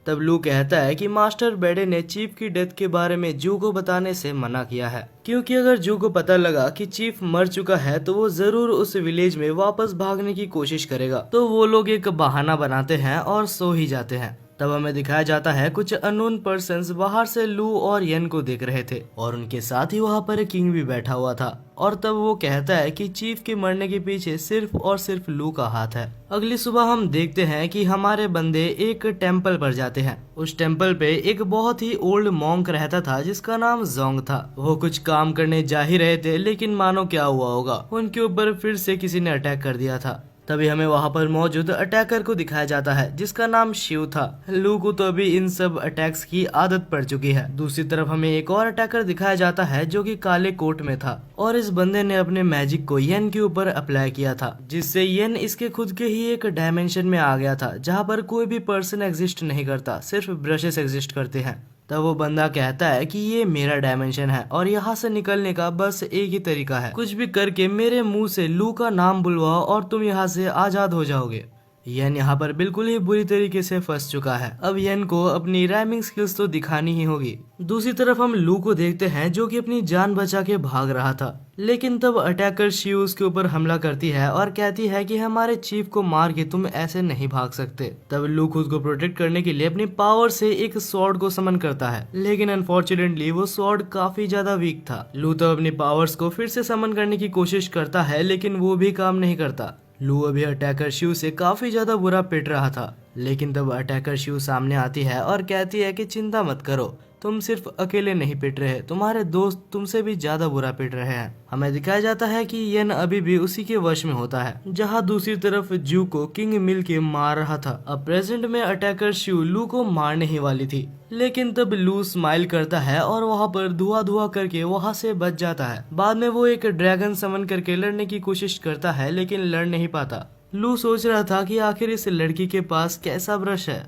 तब लू कहता है कि मास्टर बैडी ने चीफ की डेथ के बारे में जू को बताने से मना किया है, क्योंकि अगर जू को पता लगा कि चीफ मर चुका है तो वो जरूर उस विलेज में वापस भागने की कोशिश करेगा। तो वो लोग एक बहाना बनाते हैं और सो ही जाते हैं। तब हमें दिखाया जाता है कुछ अननोन पर्सन्स बाहर से लू और येन को देख रहे थे और उनके साथ ही वहाँ पर किंग भी बैठा हुआ था। और तब वो कहता है कि चीफ के मरने के पीछे सिर्फ और सिर्फ लू का हाथ है। अगली सुबह हम देखते हैं कि हमारे बंदे एक टेम्पल पर जाते हैं। उस टेम्पल पे एक बहुत ही ओल्ड मॉन्क रहता था जिसका नाम जोंग था। वो कुछ काम करने जा ही रहे थे लेकिन मानो क्या हुआ होगा, उनके ऊपर फिर से किसी ने अटैक कर दिया था। तभी हमें वहाँ पर मौजूद अटैकर को दिखाया जाता है जिसका नाम शिव था। लू को तो अभी इन सब अटैक्स की आदत पड़ चुकी है। दूसरी तरफ हमें एक और अटैकर दिखाया जाता है जो कि काले कोट में था और इस बंदे ने अपने मैजिक को येन के ऊपर अप्लाई किया था, जिससे येन इसके खुद के ही एक डायमेंशन में आ गया था जहाँ पर कोई भी पर्सन एग्जिस्ट नहीं करता, सिर्फ ब्रशेस एग्जिस्ट करते हैं। तब वो बंदा कहता है कि ये मेरा डायमेंशन है और यहाँ से निकलने का बस एक ही तरीका है, कुछ भी करके मेरे मुंह से लू का नाम बुलवाओ और तुम यहाँ से आजाद हो जाओगे। येन यहाँ पर बिल्कुल ही बुरी तरीके से फंस चुका है। अब येन को अपनी राइमिंग स्किल्स तो दिखानी ही होगी। दूसरी तरफ हम लू को देखते हैं जो कि अपनी जान बचा के भाग रहा था, लेकिन तब अटैकर शिव उसके ऊपर हमला करती है और कहती है कि हमारे चीफ को मार के तुम ऐसे नहीं भाग सकते। तब लू खुद को प्रोटेक्ट करने के लिए अपनी पावर से एक स्वॉर्ड को समन करता है, लेकिन अनफॉर्चुनेटली वो स्वॉर्ड काफी ज्यादा वीक था। लू तो अपनी पावर्स को फिर से समन करने की कोशिश करता है लेकिन वो भी काम नहीं करता। लू अभी अटैकर शिव से काफी ज्यादा बुरा पिट रहा था, लेकिन तब अटैकर शिव सामने आती है और कहती है कि चिंता मत करो, तुम सिर्फ अकेले नहीं पिट रहे, तुम्हारे दोस्त तुमसे भी ज्यादा बुरा पिट रहे हैं। हमें दिखाया जाता है कि येन अभी भी उसी के वश में होता है, जहां दूसरी तरफ जू को किंग मिल के मार रहा था। अब प्रेजेंट में अटैकर शिव लू को मारने ही वाली थी, लेकिन तब लू स्माइल करता है और वहाँ पर धुआं धुआं करके वहाँ से बच जाता है। बाद में वो एक ड्रैगन समन करके लड़ने की कोशिश करता है लेकिन लड़ नहीं पाता। लू सोच रहा था कि आखिर इस लड़की के पास कैसा ब्रश है।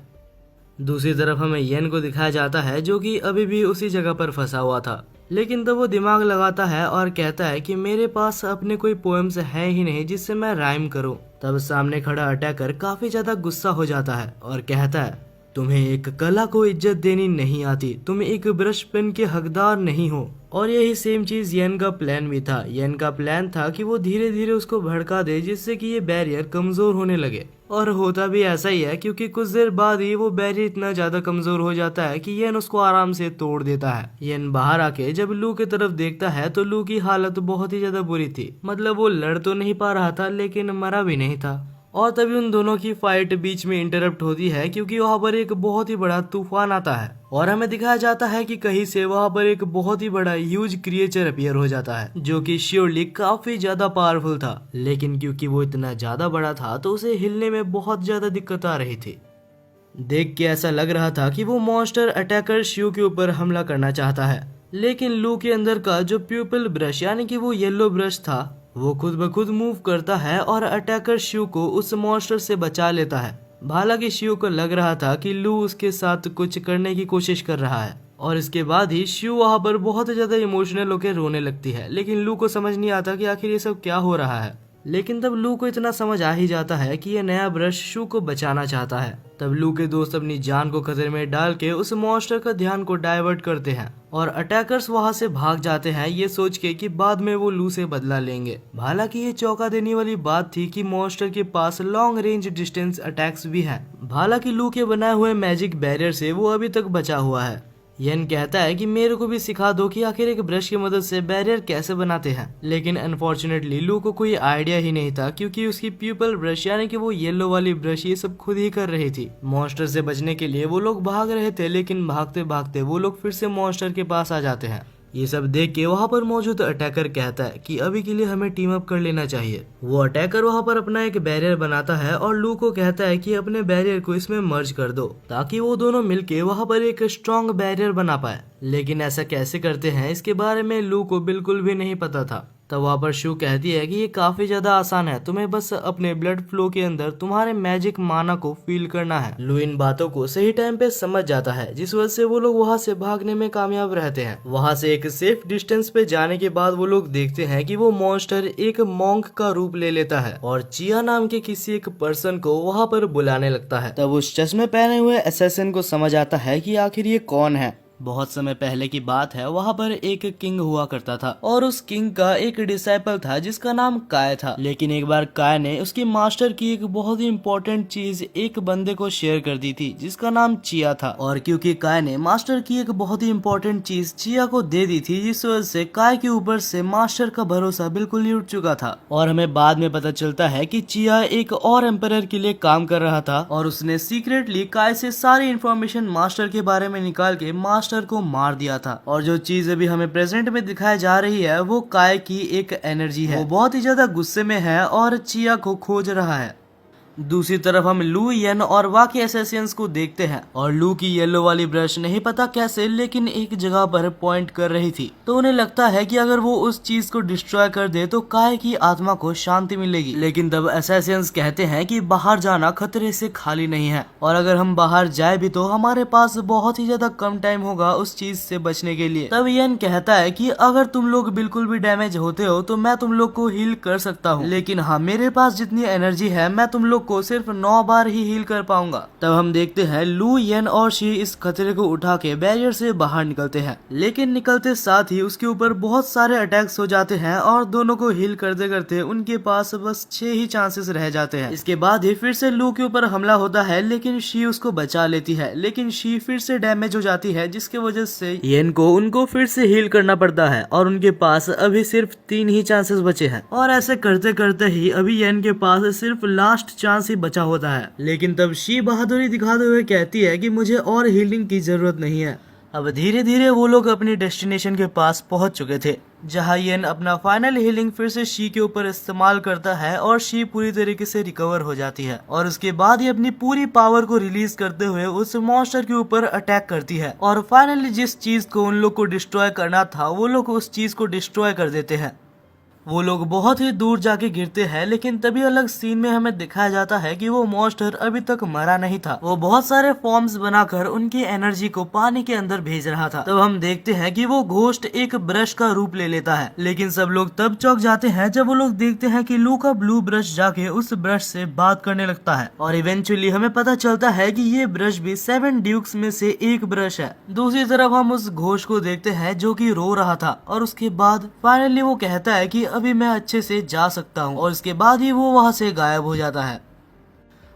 दूसरी तरफ हमें येन को दिखाया जाता है जो कि अभी भी उसी जगह पर फंसा हुआ था, लेकिन तब वो दिमाग लगाता है और कहता है कि मेरे पास अपने कोई पोएम्स है ही नहीं जिससे मैं राइम करूं। तब सामने खड़ा अटैकर काफी ज्यादा गुस्सा हो जाता है और कहता है तुम्हें एक कला को इज्जत देनी नहीं आती, तुम एक ब्रश पेन के हकदार नहीं हो। और यही सेम चीज येन का प्लान भी था। येन का प्लान था कि वो धीरे धीरे उसको भड़का दे जिससे कि ये बैरियर कमजोर होने लगे, और होता भी ऐसा ही है क्योंकि कुछ देर बाद ही वो बैरियर इतना ज्यादा कमजोर हो जाता है कि येन उसको आराम से तोड़ देता है। येन बाहर आके जब लू की तरफ देखता है तो लू की हालत बहुत ही ज्यादा बुरी थी। मतलब वो लड़ तो नहीं पा रहा था लेकिन मरा भी नहीं था। और तभी उन दोनों की फाइट बीच में इंटरप्ट होती है क्योंकि वहाँ पर एक बहुत ही बड़ा तूफान आता है और हमें दिखाया जाता है कि कहीं से वहाँ पर एक बहुत ही बड़ा ह्यूज क्रिएचर अपीयर हो जाता है जो कि श्योरली काफी ज्यादा पावरफुल था, लेकिन क्योंकि वो इतना ज्यादा बड़ा था तो उसे हिलने में बहुत ज्यादा दिक्कत आ रही थी। देख के ऐसा लग रहा था कि वो मॉन्स्टर अटैकर शिव के ऊपर हमला करना चाहता है, लेकिन लू के अंदर का जो प्यूपल ब्रश यानी कि वो येलो ब्रश था वो खुद ब खुद मूव करता है और अटैकर शिव को उस मॉन्स्टर से बचा लेता है। हालांकि शिव को लग रहा था कि लू उसके साथ कुछ करने की कोशिश कर रहा है और इसके बाद ही शिव वहाँ पर बहुत ज्यादा इमोशनल होकर रोने लगती है, लेकिन लू को समझ नहीं आता कि आखिर ये सब क्या हो रहा है। लेकिन तब लू को इतना समझ आ ही जाता है कि यह नया ब्रश शिव को बचाना चाहता है। तब लू के दोस्त अपनी जान को खतरे में डाल के उस मॉन्स्टर का ध्यान को डाइवर्ट करते हैं और अटैकर्स वहां से भाग जाते हैं ये सोच के कि बाद में वो लू से बदला लेंगे। हालांकि ये चौंका देने वाली बात थी कि मॉन्स्टर के पास लॉन्ग रेंज डिस्टेंस अटैक्स भी हैं। हालांकि लू के बनाए हुए मैजिक बैरियर से वो अभी तक बचा हुआ है। येन कहता है कि मेरे को भी सिखा दो कि आखिर एक ब्रश की मदद से बैरियर कैसे बनाते हैं, लेकिन अनफॉर्चुनेटली लू को कोई आइडिया ही नहीं था क्योंकि उसकी प्यूपल ब्रश यानी कि वो येलो वाली ब्रश ये सब खुद ही कर रही थी। मॉन्स्टर से बचने के लिए वो लोग भाग रहे थे, लेकिन भागते भागते वो लोग फिर से मॉन्स्टर के पास आ जाते हैं। ये सब देख के वहाँ पर मौजूद अटैकर कहता है कि अभी के लिए हमें टीम अप कर लेना चाहिए। वो अटैकर वहाँ पर अपना एक बैरियर बनाता है और लू को कहता है कि अपने बैरियर को इसमें मर्ज कर दो ताकि वो दोनों मिलके वहाँ पर एक स्ट्रॉन्ग बैरियर बना पाए। लेकिन ऐसा कैसे करते हैं इसके बारे में लू को बिल्कुल भी नहीं पता था। तब वहाँ पर शिव कहती है कि ये काफी ज्यादा आसान है, तुम्हें बस अपने ब्लड फ्लो के अंदर तुम्हारे मैजिक माना को फील करना है। लू इन बातों को सही टाइम पे समझ जाता है जिस वजह से वो लोग वहाँ से भागने में कामयाब रहते हैं। वहाँ से एक सेफ डिस्टेंस पे जाने के बाद वो लोग देखते हैं कि वो मॉन्स्टर एक मॉन्क का रूप ले लेता है और चिया नाम के किसी एक पर्सन को वहाँ पर बुलाने लगता है। तब उस चश्मे पहने हुए असैसिन को समझ आता है कि आखिर ये कौन है। बहुत समय पहले की बात है, वहाँ पर एक किंग हुआ करता था और उस किंग का एक डिसाइपल था जिसका नाम काय था। लेकिन एक बार काय ने उसके मास्टर की एक बहुत ही इम्पोर्टेंट चीज एक बंदे को शेयर कर दी थी जिसका नाम चिया था। और क्योंकि काय ने मास्टर की एक बहुत ही इम्पोर्टेंट चीज चिया को दे दी थी, जिस वजह से काय के ऊपर से मास्टर का भरोसा बिल्कुल ही उठ चुका था। और हमें बाद में पता चलता है कि चिया एक और एम्परर के लिए काम कर रहा था और उसने सीक्रेटली काय से सारी इन्फॉर्मेशन मास्टर के बारे में निकाल के मास्टर को मार दिया था। और जो चीज अभी हमें प्रेजेंट में दिखाई जा रही है वो काय की एक एनर्जी है। वो बहुत ही ज्यादा गुस्से में है और चिया को खोज रहा है। दूसरी तरफ हम लू, येन और बाकी असैसिन्स को देखते हैं और लू की येलो वाली ब्रश नहीं पता कैसे लेकिन एक जगह पर पॉइंट कर रही थी, तो उन्हें लगता है कि अगर वो उस चीज को डिस्ट्रॉय कर दे तो काय की आत्मा को शांति मिलेगी। लेकिन तब असैसिन्स कहते हैं कि बाहर जाना खतरे से खाली नहीं है और अगर हम बाहर जाए भी तो हमारे पास बहुत ही ज्यादा कम टाइम होगा उस चीज से बचने के लिए। तब येन कहता है कि अगर तुम लोग बिल्कुल भी डैमेज होते हो तो मैं तुम लोग को हील कर सकता हूँ, लेकिन हाँ मेरे पास जितनी एनर्जी है मैं तुम लोग को सिर्फ 9 बार ही हील कर पाऊंगा। तब हम देखते हैं लू, येन और शी इस खतरे को उठा के बैरियर से बाहर निकलते हैं, लेकिन निकलते साथ ही उसके ऊपर बहुत सारे अटैक्स हो जाते हैं और दोनों को हील करते करते उनके पास बस 6 ही चांसेस रह जाते हैं। इसके बाद ही फिर से लू के ऊपर हमला होता है, लेकिन शी उसको बचा लेती है, लेकिन शी फिर से डैमेज हो जाती है जिसकी वजह से येन को उनको फिर से हील करना पड़ता है और उनके पास अभी सिर्फ 3 ही चांसेस बचे हैं। और ऐसे करते करते ही अभी येन के पास सिर्फ लास्ट चांस ही बचा होता है। लेकिन तब शी बहादुरी दिखाते हुए कहती है कि मुझे और हीलिंग की जरूरत नहीं है। अब धीरे धीरे वो लोग अपनी डेस्टिनेशन के पास पहुंच चुके थे, जहां येन अपना फाइनल हीलिंग फिर से शी के ऊपर इस्तेमाल करता है और शी पूरी तरीके से रिकवर हो जाती है और उसके बाद ही अपनी पूरी पावर को रिलीज करते हुए उस मॉन्स्टर के ऊपर अटैक करती है और फाइनली जिस चीज को उन लोग को डिस्ट्रॉय करना था वो लोग उस चीज को डिस्ट्रॉय कर देते हैं। वो लोग बहुत ही दूर जाके गिरते हैं, लेकिन तभी अलग सीन में हमें दिखाया जाता है कि वो मॉन्स्टर अभी तक मरा नहीं था। वो बहुत सारे फॉर्म्स बनाकर उनकी एनर्जी को पानी के अंदर भेज रहा था। तब हम देखते हैं कि वो घोस्ट एक ब्रश का रूप ले लेता है, लेकिन सब लोग तब चौंक जाते हैं जब वो लोग देखते हैं कि लू का ब्लू ब्रश जाके उस ब्रश से बात करने लगता है और इवेंचुअली हमें पता चलता है कि ये ब्रश भी 7 ड्यूक्स में से एक ब्रश है। दूसरी तरफ हम उस घोस्ट को देखते हैं जो कि रो रहा था और उसके बाद फाइनली वो कहता है कि अभी मैं अच्छे से जा सकता हूँ और उसके बाद ही वो वहाँ से गायब हो जाता है।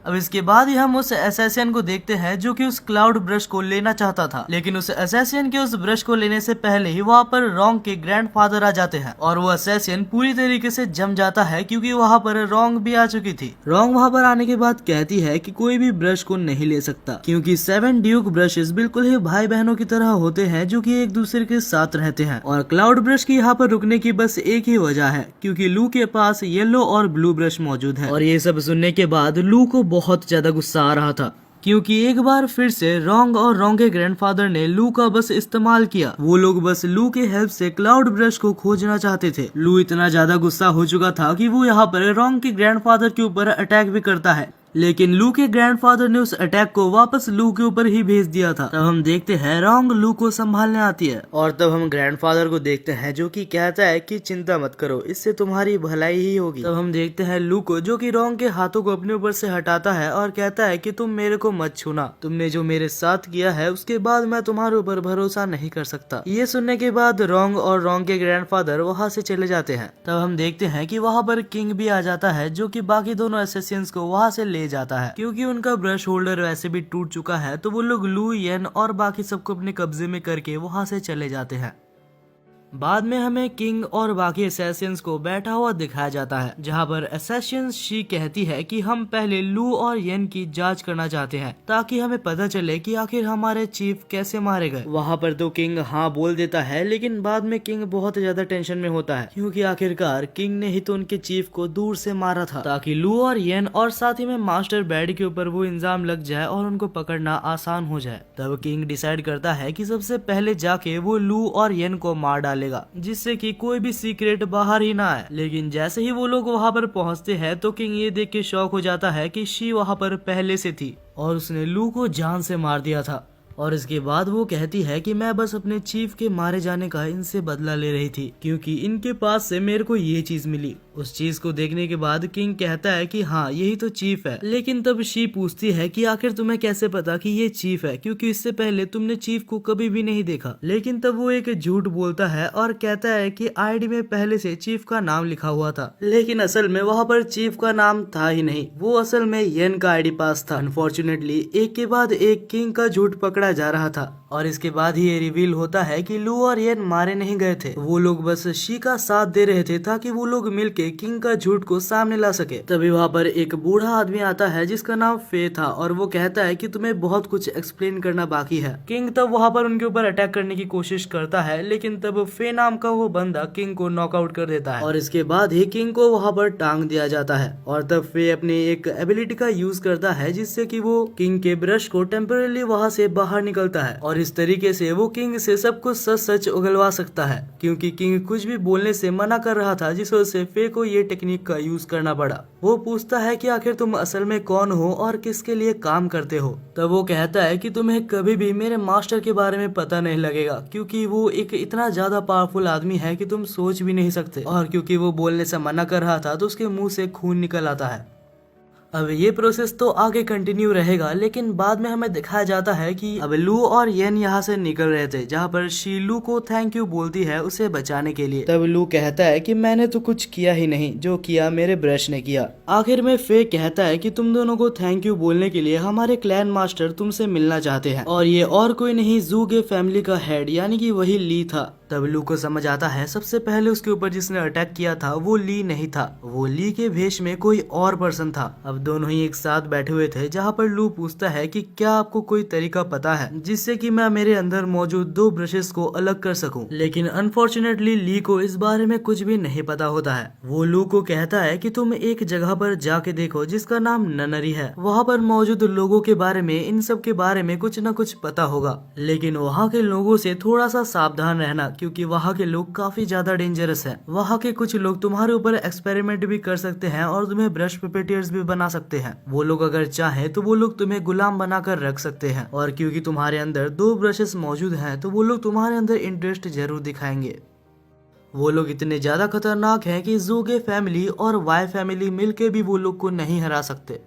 अब इसके बाद ही हम उस असैसिन को देखते हैं जो कि उस क्लाउड ब्रश को लेना चाहता था, लेकिन उस असैसिन के उस ब्रश को लेने से पहले ही वहाँ पर रॉन्ग के ग्रैंडफादर आ जाते हैं और वो असैसिन पूरी तरीके से जम जाता है क्योंकि वहाँ पर रॉन्ग भी आ चुकी थी। रॉन्ग वहाँ पर आने के बाद कहती है कि कोई भी ब्रश को नहीं ले सकता क्योंकि 7 ड्यूक ब्रशेस बिल्कुल ही भाई बहनों की तरह होते हैं जो कि एक दूसरे के साथ रहते हैं। और क्लाउड ब्रश की यहाँ पर रुकने की बस एक ही वजह है क्योंकि लू के पास येलो और ब्लू ब्रश मौजूद है। और ये सब सुनने के बाद लू को बहुत ज्यादा गुस्सा आ रहा था क्योंकि एक बार फिर से रॉन्ग और रॉन्ग के ग्रैंडफादर ने लू का बस इस्तेमाल किया। वो लोग बस लू के हेल्प से क्लाउड ब्रश को खोजना चाहते थे। लू इतना ज्यादा गुस्सा हो चुका था कि वो यहाँ पर रॉन्ग के ग्रैंडफादर के ऊपर अटैक भी करता है, लेकिन लू के ग्रैंडफादर ने उस अटैक को वापस लू के ऊपर ही भेज दिया था। तब हम देखते हैं रॉन्ग लू को संभालने आती है और तब हम ग्रैंडफादर को देखते हैं जो कि कहता है कि चिंता मत करो, इससे तुम्हारी भलाई ही होगी। तब हम देखते हैं लू को जो कि रॉन्ग के हाथों को अपने ऊपर से हटाता है और कहता है कि तुम मेरे को मत छूना, तुमने जो मेरे साथ किया है उसके बाद मैं तुम्हारे ऊपर भरोसा नहीं कर सकता। ये सुनने के बाद रॉन्ग और रॉन्ग के ग्रैंडफादर वहाँ से चले जाते हैं। तब हम देखते हैं कि वहाँ पर किंग भी आ जाता है जो कि बाकी दोनों असैसिन्स को वहाँ से ले जाता है क्योंकि उनका ब्रश होल्डर वैसे भी टूट चुका है। तो वो लोग लू, येन और बाकी सबको अपने कब्जे में करके वहां से चले जाते हैं। बाद में हमें किंग और बाकी असैसिन्स को बैठा हुआ दिखाया जाता है जहां पर असैसिन शी कहती है कि हम पहले लू और येन की जांच करना चाहते हैं ताकि हमें पता चले कि आखिर हमारे चीफ कैसे मारे गए। वहां पर तो किंग हाँ बोल देता है, लेकिन बाद में किंग बहुत ज्यादा टेंशन में होता है क्योंकि आखिरकार किंग ने ही तो उनके चीफ को दूर से मारा था ताकि लू और येन और साथ ही में मास्टर बैड के ऊपर वो इल्जाम लग जाए और उनको पकड़ना आसान हो जाए। तब किंग डिसाइड करता है कि सबसे पहले जाके वो लू और येन को मार डाले जिससे कि कोई भी सीक्रेट बाहर ही ना आए। लेकिन जैसे ही वो लोग वहां पर पहुंचते हैं तो किंग ये देख के शॉक हो जाता है कि शी वहां पर पहले से थी और उसने लू को जान से मार दिया था। और इसके बाद वो कहती है कि मैं बस अपने चीफ के मारे जाने का इनसे बदला ले रही थी क्योंकि इनके पास से मेरे को ये चीज मिली। उस चीज को देखने के बाद किंग कहता है कि हाँ यही तो चीफ है। लेकिन तब शी पूछती है कि आखिर तुम्हें कैसे पता कि ये चीफ है क्योंकि इससे पहले तुमने चीफ को कभी भी नहीं देखा। लेकिन तब वो एक झूठ बोलता है और कहता है कि आईडी में पहले से चीफ का नाम लिखा हुआ था, लेकिन असल में वहाँ पर चीफ का नाम था ही नहीं, वो असल में येन का आईडी पास था। अनफॉर्चुनेटली एक के बाद एक किंग का झूठ पकड़ा जा रहा था और इसके बाद ही ये रिवील होता है कि लू और येन मारे नहीं गए थे, वो लोग बस शी का साथ दे रहे थे ताकि वो लोग मिलके किंग का झूठ को सामने ला सके। तभी वहाँ पर एक बूढ़ा आदमी आता है जिसका नाम फे था और वो कहता है कि तुम्हें बहुत कुछ एक्सप्लेन करना बाकी है। किंग तब वहाँ पर उनके ऊपर अटैक करने की कोशिश करता है, लेकिन तब फे नाम का वो बंदा किंग को नॉकआउट कर देता है और इसके बाद ही किंग को वहाँ पर टांग दिया जाता है। और तब फे अपनी एक एबिलिटी का यूज करता है जिससे कि वो किंग के ब्रश को टेम्पररी वहाँ से बाहर निकलता है और इस तरीके से वो किंग से सब कुछ सच सच उगलवा सकता है क्योंकि किंग कुछ भी बोलने से मना कर रहा था, जिस वजह से फे को ये टेक्निक का यूज करना पड़ा। वो पूछता है कि आखिर तुम असल में कौन हो और किसके लिए काम करते हो। तब वो कहता है कि तुम्हें कभी भी मेरे मास्टर के बारे में पता नहीं लगेगा क्योंकि वो एक इतना ज्यादा पावरफुल आदमी है कि तुम सोच भी नहीं सकते। और क्योंकि वो बोलने से मना कर रहा था तो उसके मुंह से खून निकल आता है। अब ये प्रोसेस तो आगे कंटिन्यू रहेगा, लेकिन बाद में हमें दिखाया जाता है कि अब लू और येन यहाँ से निकल रहे थे जहाँ पर शी लू को थैंक यू बोलती है उसे बचाने के लिए। तब लू कहता है कि मैंने तो कुछ किया ही नहीं, जो किया मेरे ब्रश ने किया। आखिर में फे कहता है कि तुम दोनों को थैंक यू बोलने के लिए हमारे क्लैन मास्टर तुमसे मिलना चाहते हैं और ये और कोई नहीं ज़ूगे फैमिली का हेड यानी कि वही ली था। तब लू को समझ आता है सबसे पहले उसके ऊपर जिसने अटैक किया था वो ली नहीं था, वो ली के भेष में कोई और पर्सन था। अब दोनों ही एक साथ बैठे हुए थे जहाँ पर लू पूछता है कि क्या आपको कोई तरीका पता है जिससे कि मैं मेरे अंदर मौजूद 2 ब्रशेस को अलग कर सकूं। लेकिन अनफॉर्चुनेटली ली को इस बारे में कुछ भी नहीं पता होता है। वो लू को कहता है कि तुम एक जगह पर जाके देखो जिसका नाम ननरी है, वहाँ पर मौजूद लोगों के बारे में इन सब के बारे में कुछ न कुछ पता होगा, लेकिन वहाँ के लोगों से थोड़ा सा सावधान रहना क्योंकि वहाँ के लोग काफी ज्यादा डेंजरस हैं। वहाँ के कुछ लोग तुम्हारे ऊपर एक्सपेरिमेंट भी कर सकते हैं और तुम्हें ब्रश पेपेटियर्स भी बना सकते हैं। वो लोग अगर चाहे तो वो लोग तुम्हें गुलाम बनाकर रख सकते हैं और क्योंकि तुम्हारे अंदर 2 ब्रशेस मौजूद हैं तो वो लोग तुम्हारे अंदर इंटरेस्ट जरूर दिखाएंगे। वो लोग इतने ज्यादा खतरनाक हैं कि ज़ूगे फैमिली और वाई फैमिली मिलके भी वो लोग को नहीं हरा सकते।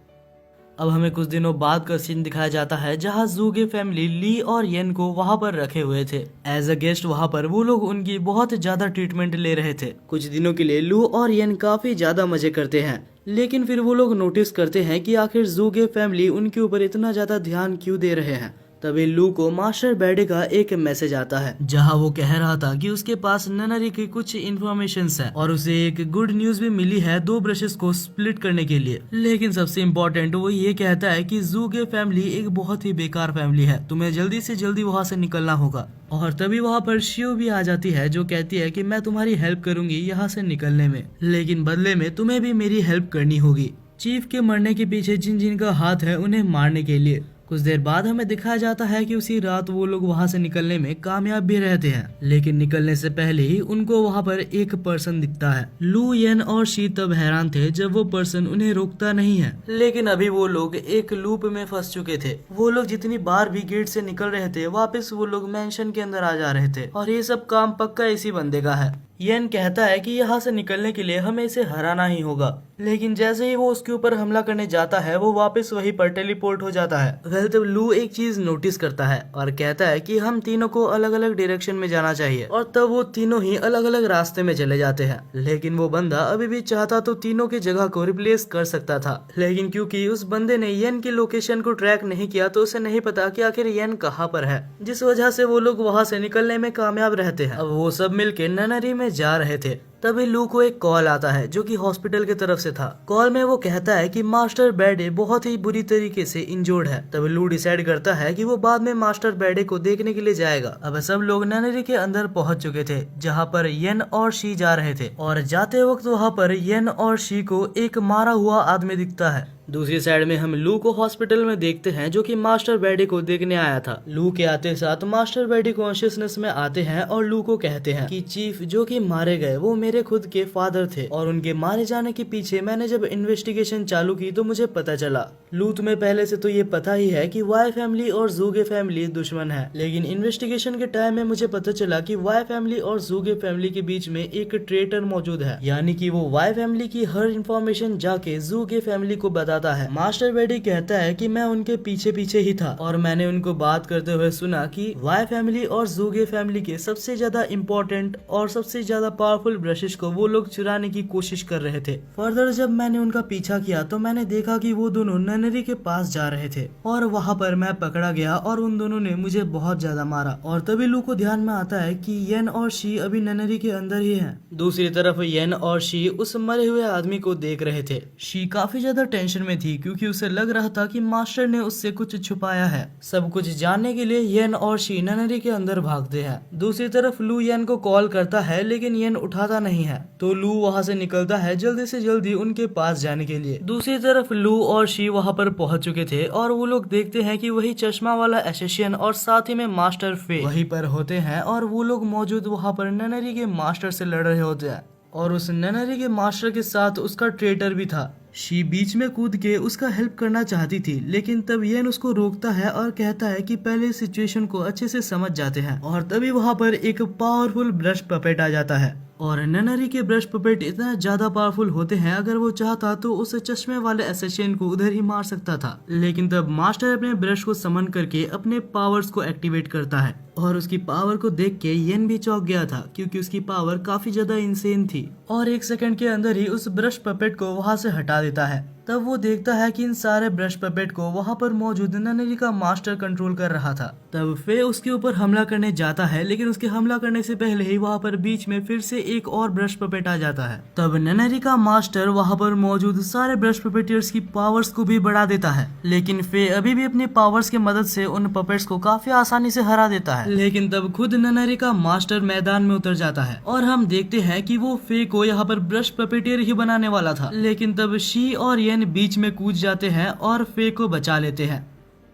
अब हमें कुछ दिनों बाद का सीन दिखाया जाता है जहाँ ज़ूगे फैमिली ली और येन को वहाँ पर रखे हुए थे एज अ गेस्ट। वहाँ पर वो लोग उनकी बहुत ज्यादा ट्रीटमेंट ले रहे थे। कुछ दिनों के लिए लू और येन काफी ज्यादा मजे करते हैं लेकिन फिर वो लोग नोटिस करते हैं कि आखिर जू के फैमिली उनके ऊपर इतना ज्यादा ध्यान क्यों दे रहे हैं। तभी लू को मास्टर बैडे का एक मैसेज आता है जहां वो कह रहा था कि उसके पास ननरी की कुछ इन्फॉर्मेशन है और उसे एक गुड न्यूज भी मिली है 2 ब्रशेस को स्प्लिट करने के लिए। लेकिन सबसे इम्पोर्टेंट वो ये कहता है कि जू के फैमिली एक बहुत ही बेकार फैमिली है, तुम्हें जल्दी से जल्दी वहाँ से निकलना होगा। और तभी वहाँ पर शिव भी आ जाती है जो कहती है कि मैं तुम्हारी हेल्प करूंगी यहाँ से निकलने में, लेकिन बदले में तुम्हें भी मेरी हेल्प करनी होगी। चीफ के मरने के पीछे जिन जिन का हाथ है उन्हें मारने के लिए। कुछ देर बाद हमें दिखाया जाता है कि उसी रात वो लोग वहाँ से निकलने में कामयाब भी रहते हैं, लेकिन निकलने से पहले ही उनको वहाँ पर एक पर्सन दिखता है। लू, येन और शी तब हैरान थे जब वो पर्सन उन्हें रोकता नहीं है, लेकिन अभी वो लोग एक लूप में फंस चुके थे। वो लोग जितनी बार भी गेट से निकल रहे थे वापस वो लोग मेंशन के अंदर आ जा रहे थे और ये सब काम पक्का इसी बंदे का है। येन कहता है कि यहाँ से निकलने के लिए हमें इसे हराना ही होगा, लेकिन जैसे ही वो उसके ऊपर हमला करने जाता है वो वापस वहीं पर टेलीपोर्ट हो जाता है। वेल तब लू एक चीज नोटिस करता है और कहता है कि हम तीनों को अलग अलग डायरेक्शन में जाना चाहिए और तब वो तीनों ही अलग अलग रास्ते में चले जाते हैं। लेकिन वो बंदा अभी भी चाहता तो तीनों की जगह को रिप्लेस कर सकता था, लेकिन क्योंकि उस बंदे ने येन की लोकेशन को ट्रैक नहीं किया तो उसे नहीं पता कि आखिर येन कहाँ पर है, जिस वजह से वो लोग वहाँ से निकलने में कामयाब रहते हैं। अब वो सब मिलके ननरी में जा रहे थे। तभी लू को एक कॉल आता है जो कि हॉस्पिटल की तरफ से था। कॉल में वो कहता है कि मास्टर बैडे बहुत ही बुरी तरीके से इंजर्ड है। तभी लू डिसाइड करता है कि वो बाद में मास्टर बैडे को देखने के लिए जाएगा। अब सब लोग ननरी के अंदर पहुंच चुके थे जहां पर येन और शी जा रहे थे और जाते वक्त वहां पर येन और शी को एक मारा हुआ आदमी दिखता है। दूसरी साइड में हम लू को हॉस्पिटल में देखते हैं जो कि मास्टर बैडे को देखने आया था। लू के आते साथ मास्टर बैडे कॉन्शियसनेस में आते हैं और लू को कहते हैं कि चीफ जो कि मारे गए वो मेरे खुद के फादर थे और उनके मारे जाने के पीछे मैंने जब इन्वेस्टिगेशन चालू की तो मुझे पता चला। लू तुम्हें पहले से तो ये पता ही है कि वाई फैमिली और जू के फैमिली दुश्मन है, लेकिन इन्वेस्टिगेशन के टाइम में मुझे पता चला कि वाई फैमिली और जू के फैमिली के बीच में एक ट्रेटर मौजूद है, यानी कि वो वाई फैमिली की हर इंफॉर्मेशन जाके जू के फैमिली को बताता है। मास्टर बैडी कहता है कि मैं उनके पीछे पीछे ही था और मैंने उनको बात करते हुए सुना कि वाई फैमिली और जू के फैमिली के सबसे ज्यादा इम्पोर्टेंट और सबसे ज्यादा पावरफुल ब्रशेस को वो लोग चुराने की कोशिश कर रहे थे। फर्दर जब मैंने उनका पीछा किया तो मैंने देखा कि वो दोनों ननरी के पास जा रहे थे और वहाँ पर मैं पकड़ा गया और उन दोनों ने मुझे बहुत ज्यादा मारा। और तभी लू को ध्यान में आता है कि येन और शी अभी ननरी के अंदर ही हैं। दूसरी तरफ येन और शी उस मरे हुए आदमी को देख रहे थे। शी काफी ज्यादा टेंशन में थी क्योंकि उसे लग रहा था कि मास्टर ने उससे कुछ छुपाया है। सब कुछ जानने के लिए येन और शी ननरी के अंदर भागते हैं। दूसरी तरफ लू येन को कॉल करता है लेकिन येन उठाता नहीं है, तो लू वहाँ से निकलता है जल्दी से जल्दी उनके पास जाने के लिए। दूसरी तरफ लू और शी वहाँ पर पहुंच चुके थे और वो लोग देखते हैं कि वही चश्मा वाला एसेसियन और साथ ही में मास्टर फे वहीं पर होते हैं और वो लोग मौजूद वहाँ पर ननरी के मास्टर से लड़ रहे होते हैं और उस ननरी के मास्टर के साथ उसका ट्रेटर भी था। शी बीच में कूद के उसका हेल्प करना चाहती थी, लेकिन तब येन उसको रोकता है और कहता है कि पहले सिचुएशन को अच्छे से समझ जाते हैं। और तभी वहाँ पर एक पावरफुल ब्रश पपेट आ जाता है और ननरी के ब्रश पपेट इतना ज्यादा पावरफुल होते हैं अगर वो चाहता तो उस चश्मे वाले एसेसियन को उधर ही मार सकता था। लेकिन तब मास्टर अपने ब्रश को समन करके अपने पावर्स को एक्टिवेट करता है और उसकी पावर को देख के येन भी चौंक गया था क्योंकि उसकी पावर काफी ज्यादा इंसेन थी और 1 सेकंड के अंदर ही उस ब्रश पपेट को वहाँ से हटा देता है। तब वो देखता है कि इन सारे ब्रश पपेट को वहाँ पर मौजूद ननरी का मास्टर कंट्रोल कर रहा था। तब फे उसके ऊपर हमला करने जाता है, लेकिन उसके हमला करने से पहले ही वहाँ पर बीच में फिर से एक और ब्रश पपेट आ जाता है। तब ननरी का मास्टर वहाँ पर मौजूद सारे ब्रश पपेटियर्स की पावर्स को भी बढ़ा देता है, लेकिन फे अभी भी अपनी पावर्स की मदद से उन पपेट्स को काफी आसानी से हरा देता है। लेकिन तब खुद ननरी का मास्टर मैदान में उतर जाता है और हम देखते हैं कि वो फे को यहाँ पर ब्रश पपेटियर ही बनाने वाला था, लेकिन तब शी और येन बीच में कूद जाते हैं और फे को बचा लेते हैं।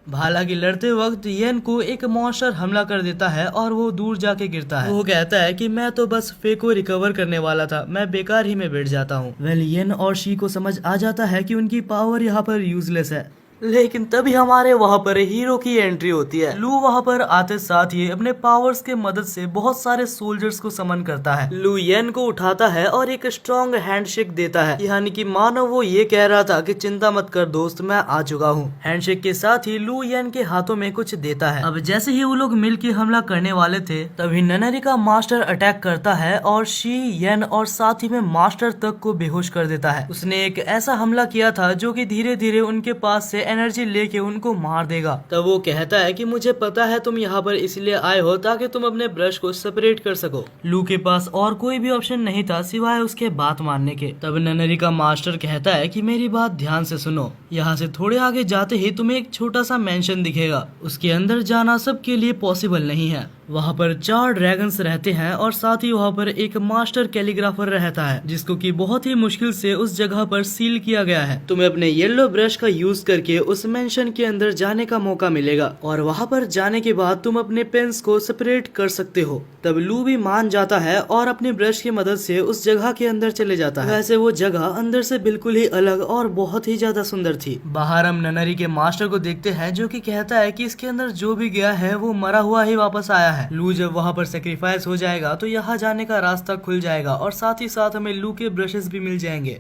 हालांकि लड़ते वक्त येन को एक मॉन्स्टर हमला कर देता है और वो दूर जाके गिरता है। वो कहता है कि मैं तो बस फे को रिकवर करने वाला था, मैं बेकार ही में बैठ जाता हूँ। वेल येन और शी को समझ आ जाता है कि उनकी पावर यहाँ पर यूजलेस है। लेकिन तभी हमारे वहाँ पर हीरो की एंट्री होती है। लू वहाँ पर आते साथ ही अपने पावर्स के मदद से बहुत सारे सोल्जर्स को समन करता है। लू येन को उठाता है और एक स्ट्रॉन्ग हैंडशेक देता है, यानी कि मानो वो ये कह रहा था कि चिंता मत कर दोस्त, मैं आ चुका हूँ। हैंडशेक के साथ ही लू येन के हाथों में कुछ देता है। अब जैसे ही वो लोग मिलकर हमला करने वाले थे तभी ननरी का मास्टर अटैक करता है और शी, येन और साथ ही में मास्टर तक को बेहोश कर देता है। उसने एक ऐसा हमला किया था जो कि धीरे धीरे उनके पास से एनर्जी लेके उनको मार देगा। तब वो कहता है कि मुझे पता है तुम यहाँ पर इसलिए आए हो ताकि तुम अपने ब्रश को सेपरेट कर सको। लू के पास और कोई भी ऑप्शन नहीं था सिवाय उसके बात मानने के। तब ननरी का मास्टर कहता है कि मेरी बात ध्यान से सुनो, यहाँ से थोड़े आगे जाते ही तुम्हें एक छोटा सा मेंशन दिखेगा, उसके अंदर जाना सबके लिए पॉसिबल नहीं है। वहाँ पर 4 ड्रैगन्स रहते हैं और साथ ही वहाँ पर एक मास्टर कैलीग्राफर रहता है जिसको कि बहुत ही मुश्किल से उस जगह पर सील किया गया है। तुम्हें अपने येलो ब्रश का यूज करके उस मेंशन के अंदर जाने का मौका मिलेगा और वहाँ पर जाने के बाद तुम अपने पेन्स को सेपरेट कर सकते हो। तब लू भी मान जाता है और अपनी ब्रश की मदद से उस जगह के अंदर चले जाता है। वैसे वो जगह अंदर से बिल्कुल ही अलग और बहुत ही ज्यादा सुंदर थी। बाहर हम ननरी के मास्टर को देखते हैं जो कि कहता है कि इसके अंदर जो भी गया है वो मरा हुआ ही वापस आया है। लू जब वहाँ पर सेक्रीफाइस हो जाएगा तो यहाँ जाने का रास्ता खुल जाएगा और साथ ही साथ हमें लू के ब्रशेस भी मिल जाएंगे।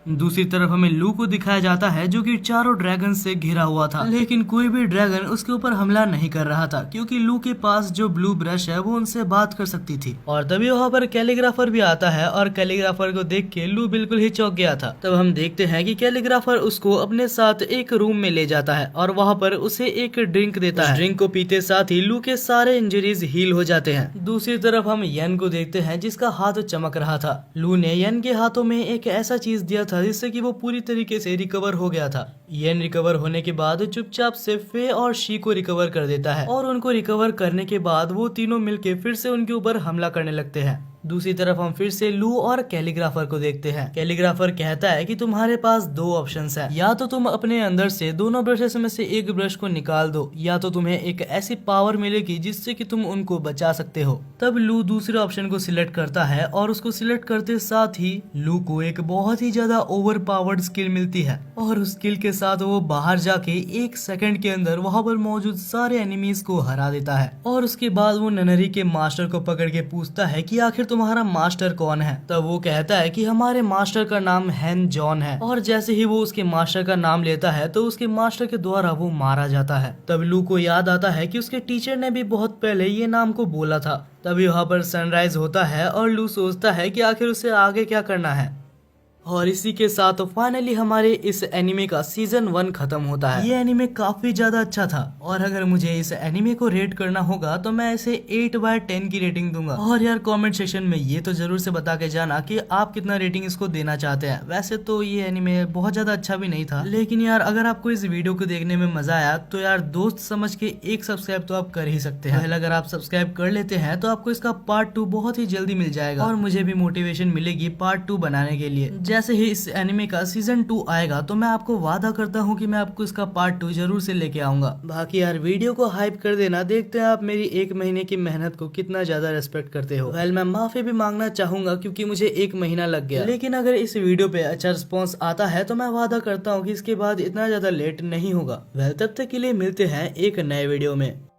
दूसरी तरफ हमें लू को दिखाया जाता है जो कि 4 ड्रैगन से घिरा हुआ था, लेकिन कोई भी ड्रैगन उसके ऊपर हमला नहीं कर रहा था क्योंकि लू के पास जो ब्लू ब्रश है वो उनसे बात कर सकती थी। और तभी वहाँ पर कैलीग्राफर भी आता है और कैलीग्राफर को देख के लू बिल्कुल ही चौंक गया था। तब हम देखते हैं कि कैलीग्राफर उसको अपने साथ एक रूम में ले जाता है और वहाँ पर उसे एक ड्रिंक देता है। ड्रिंक को पीते साथ ही लू के सारे इंजरीज हील हो जाते हैं। दूसरी तरफ हम येन को देखते हैं जिसका हाथ चमक रहा था। लू ने येन के हाथों में एक ऐसा चीज दिया था जिससे कि वो पूरी तरीके से रिकवर हो गया था। येन रिकवर होने के बाद चुपचाप से फे और शी को रिकवर कर देता है और उनको रिकवर करने के बाद वो तीनों मिलके फिर से उनके ऊपर हमला करने लगते हैं। दूसरी तरफ हम फिर से लू और कैलीग्राफर को देखते हैं। कैलीग्राफर कहता है कि तुम्हारे पास 2 ऑप्शंस हैं, या तो तुम अपने अंदर से दोनों ब्रशेस में से एक ब्रश को निकाल दो या तो तुम्हें एक ऐसी पावर मिलेगी जिससे कि तुम उनको बचा सकते हो। तब लू दूसरे ऑप्शन को सिलेक्ट करता है और उसको सिलेक्ट करते साथ ही लू को एक बहुत ही ज्यादा ओवर पावर्ड स्किल मिलती है और उस स्किल के साथ वो बाहर जाके 1 सेकंड के अंदर वहाँ पर मौजूद सारे एनिमीज को हरा देता है। और उसके बाद वो ननरी के मास्टर को पकड़ के पूछता है कि आखिर तुम्हारा मास्टर कौन है। तब वो कहता है कि हमारे मास्टर का नाम हैन जॉन है। और जैसे ही वो उसके मास्टर का नाम लेता है तो उसके मास्टर के द्वारा वो मारा जाता है। तब लू को याद आता है कि उसके टीचर ने भी बहुत पहले ये नाम को बोला था। तभी वहाँ पर सनराइज होता है और लू सोचता है कि आखिर उसे आगे क्या करना है। और इसी के साथ फाइनली हमारे इस एनिमे का सीजन 1 खत्म होता है। ये एनिमे काफी ज्यादा अच्छा था और अगर मुझे इस एनिमे को रेट करना होगा तो मैं इसे 8/10 की रेटिंग दूंगा। और यार कमेंट सेक्शन में ये तो जरूर से बता के जाना कि आप कितना रेटिंग इसको देना चाहते हैं। वैसे तो ये एनिमे बहुत ज्यादा अच्छा भी नहीं था, लेकिन यार अगर आपको इस वीडियो को देखने में मजा आया तो यार दोस्त समझ के एक सब्सक्राइब तो आप कर ही सकते हैं। अगर आप सब्सक्राइब कर लेते हैं तो आपको इसका पार्ट 2 बहुत ही जल्दी मिल जाएगा और मुझे भी मोटिवेशन मिलेगी पार्ट 2 बनाने के लिए। जैसे ही इस एनिमे का सीजन 2 आएगा तो मैं आपको वादा करता हूँ कि मैं आपको इसका पार्ट 2 जरूर से लेके आऊंगा। बाकी यार वीडियो को हाइप कर देना, देखते हैं आप मेरी 1 महीने की मेहनत को कितना ज्यादा रेस्पेक्ट करते हो। वेल मैं माफी भी मांगना चाहूंगा क्योंकि मुझे 1 महीना लग गया, लेकिन अगर इस वीडियो पे अच्छा रिस्पॉन्स आता है तो मैं वादा करता हूँ कि इसके बाद इतना ज्यादा लेट नहीं होगा। वेल तब तक के लिए मिलते हैं एक नए वीडियो में।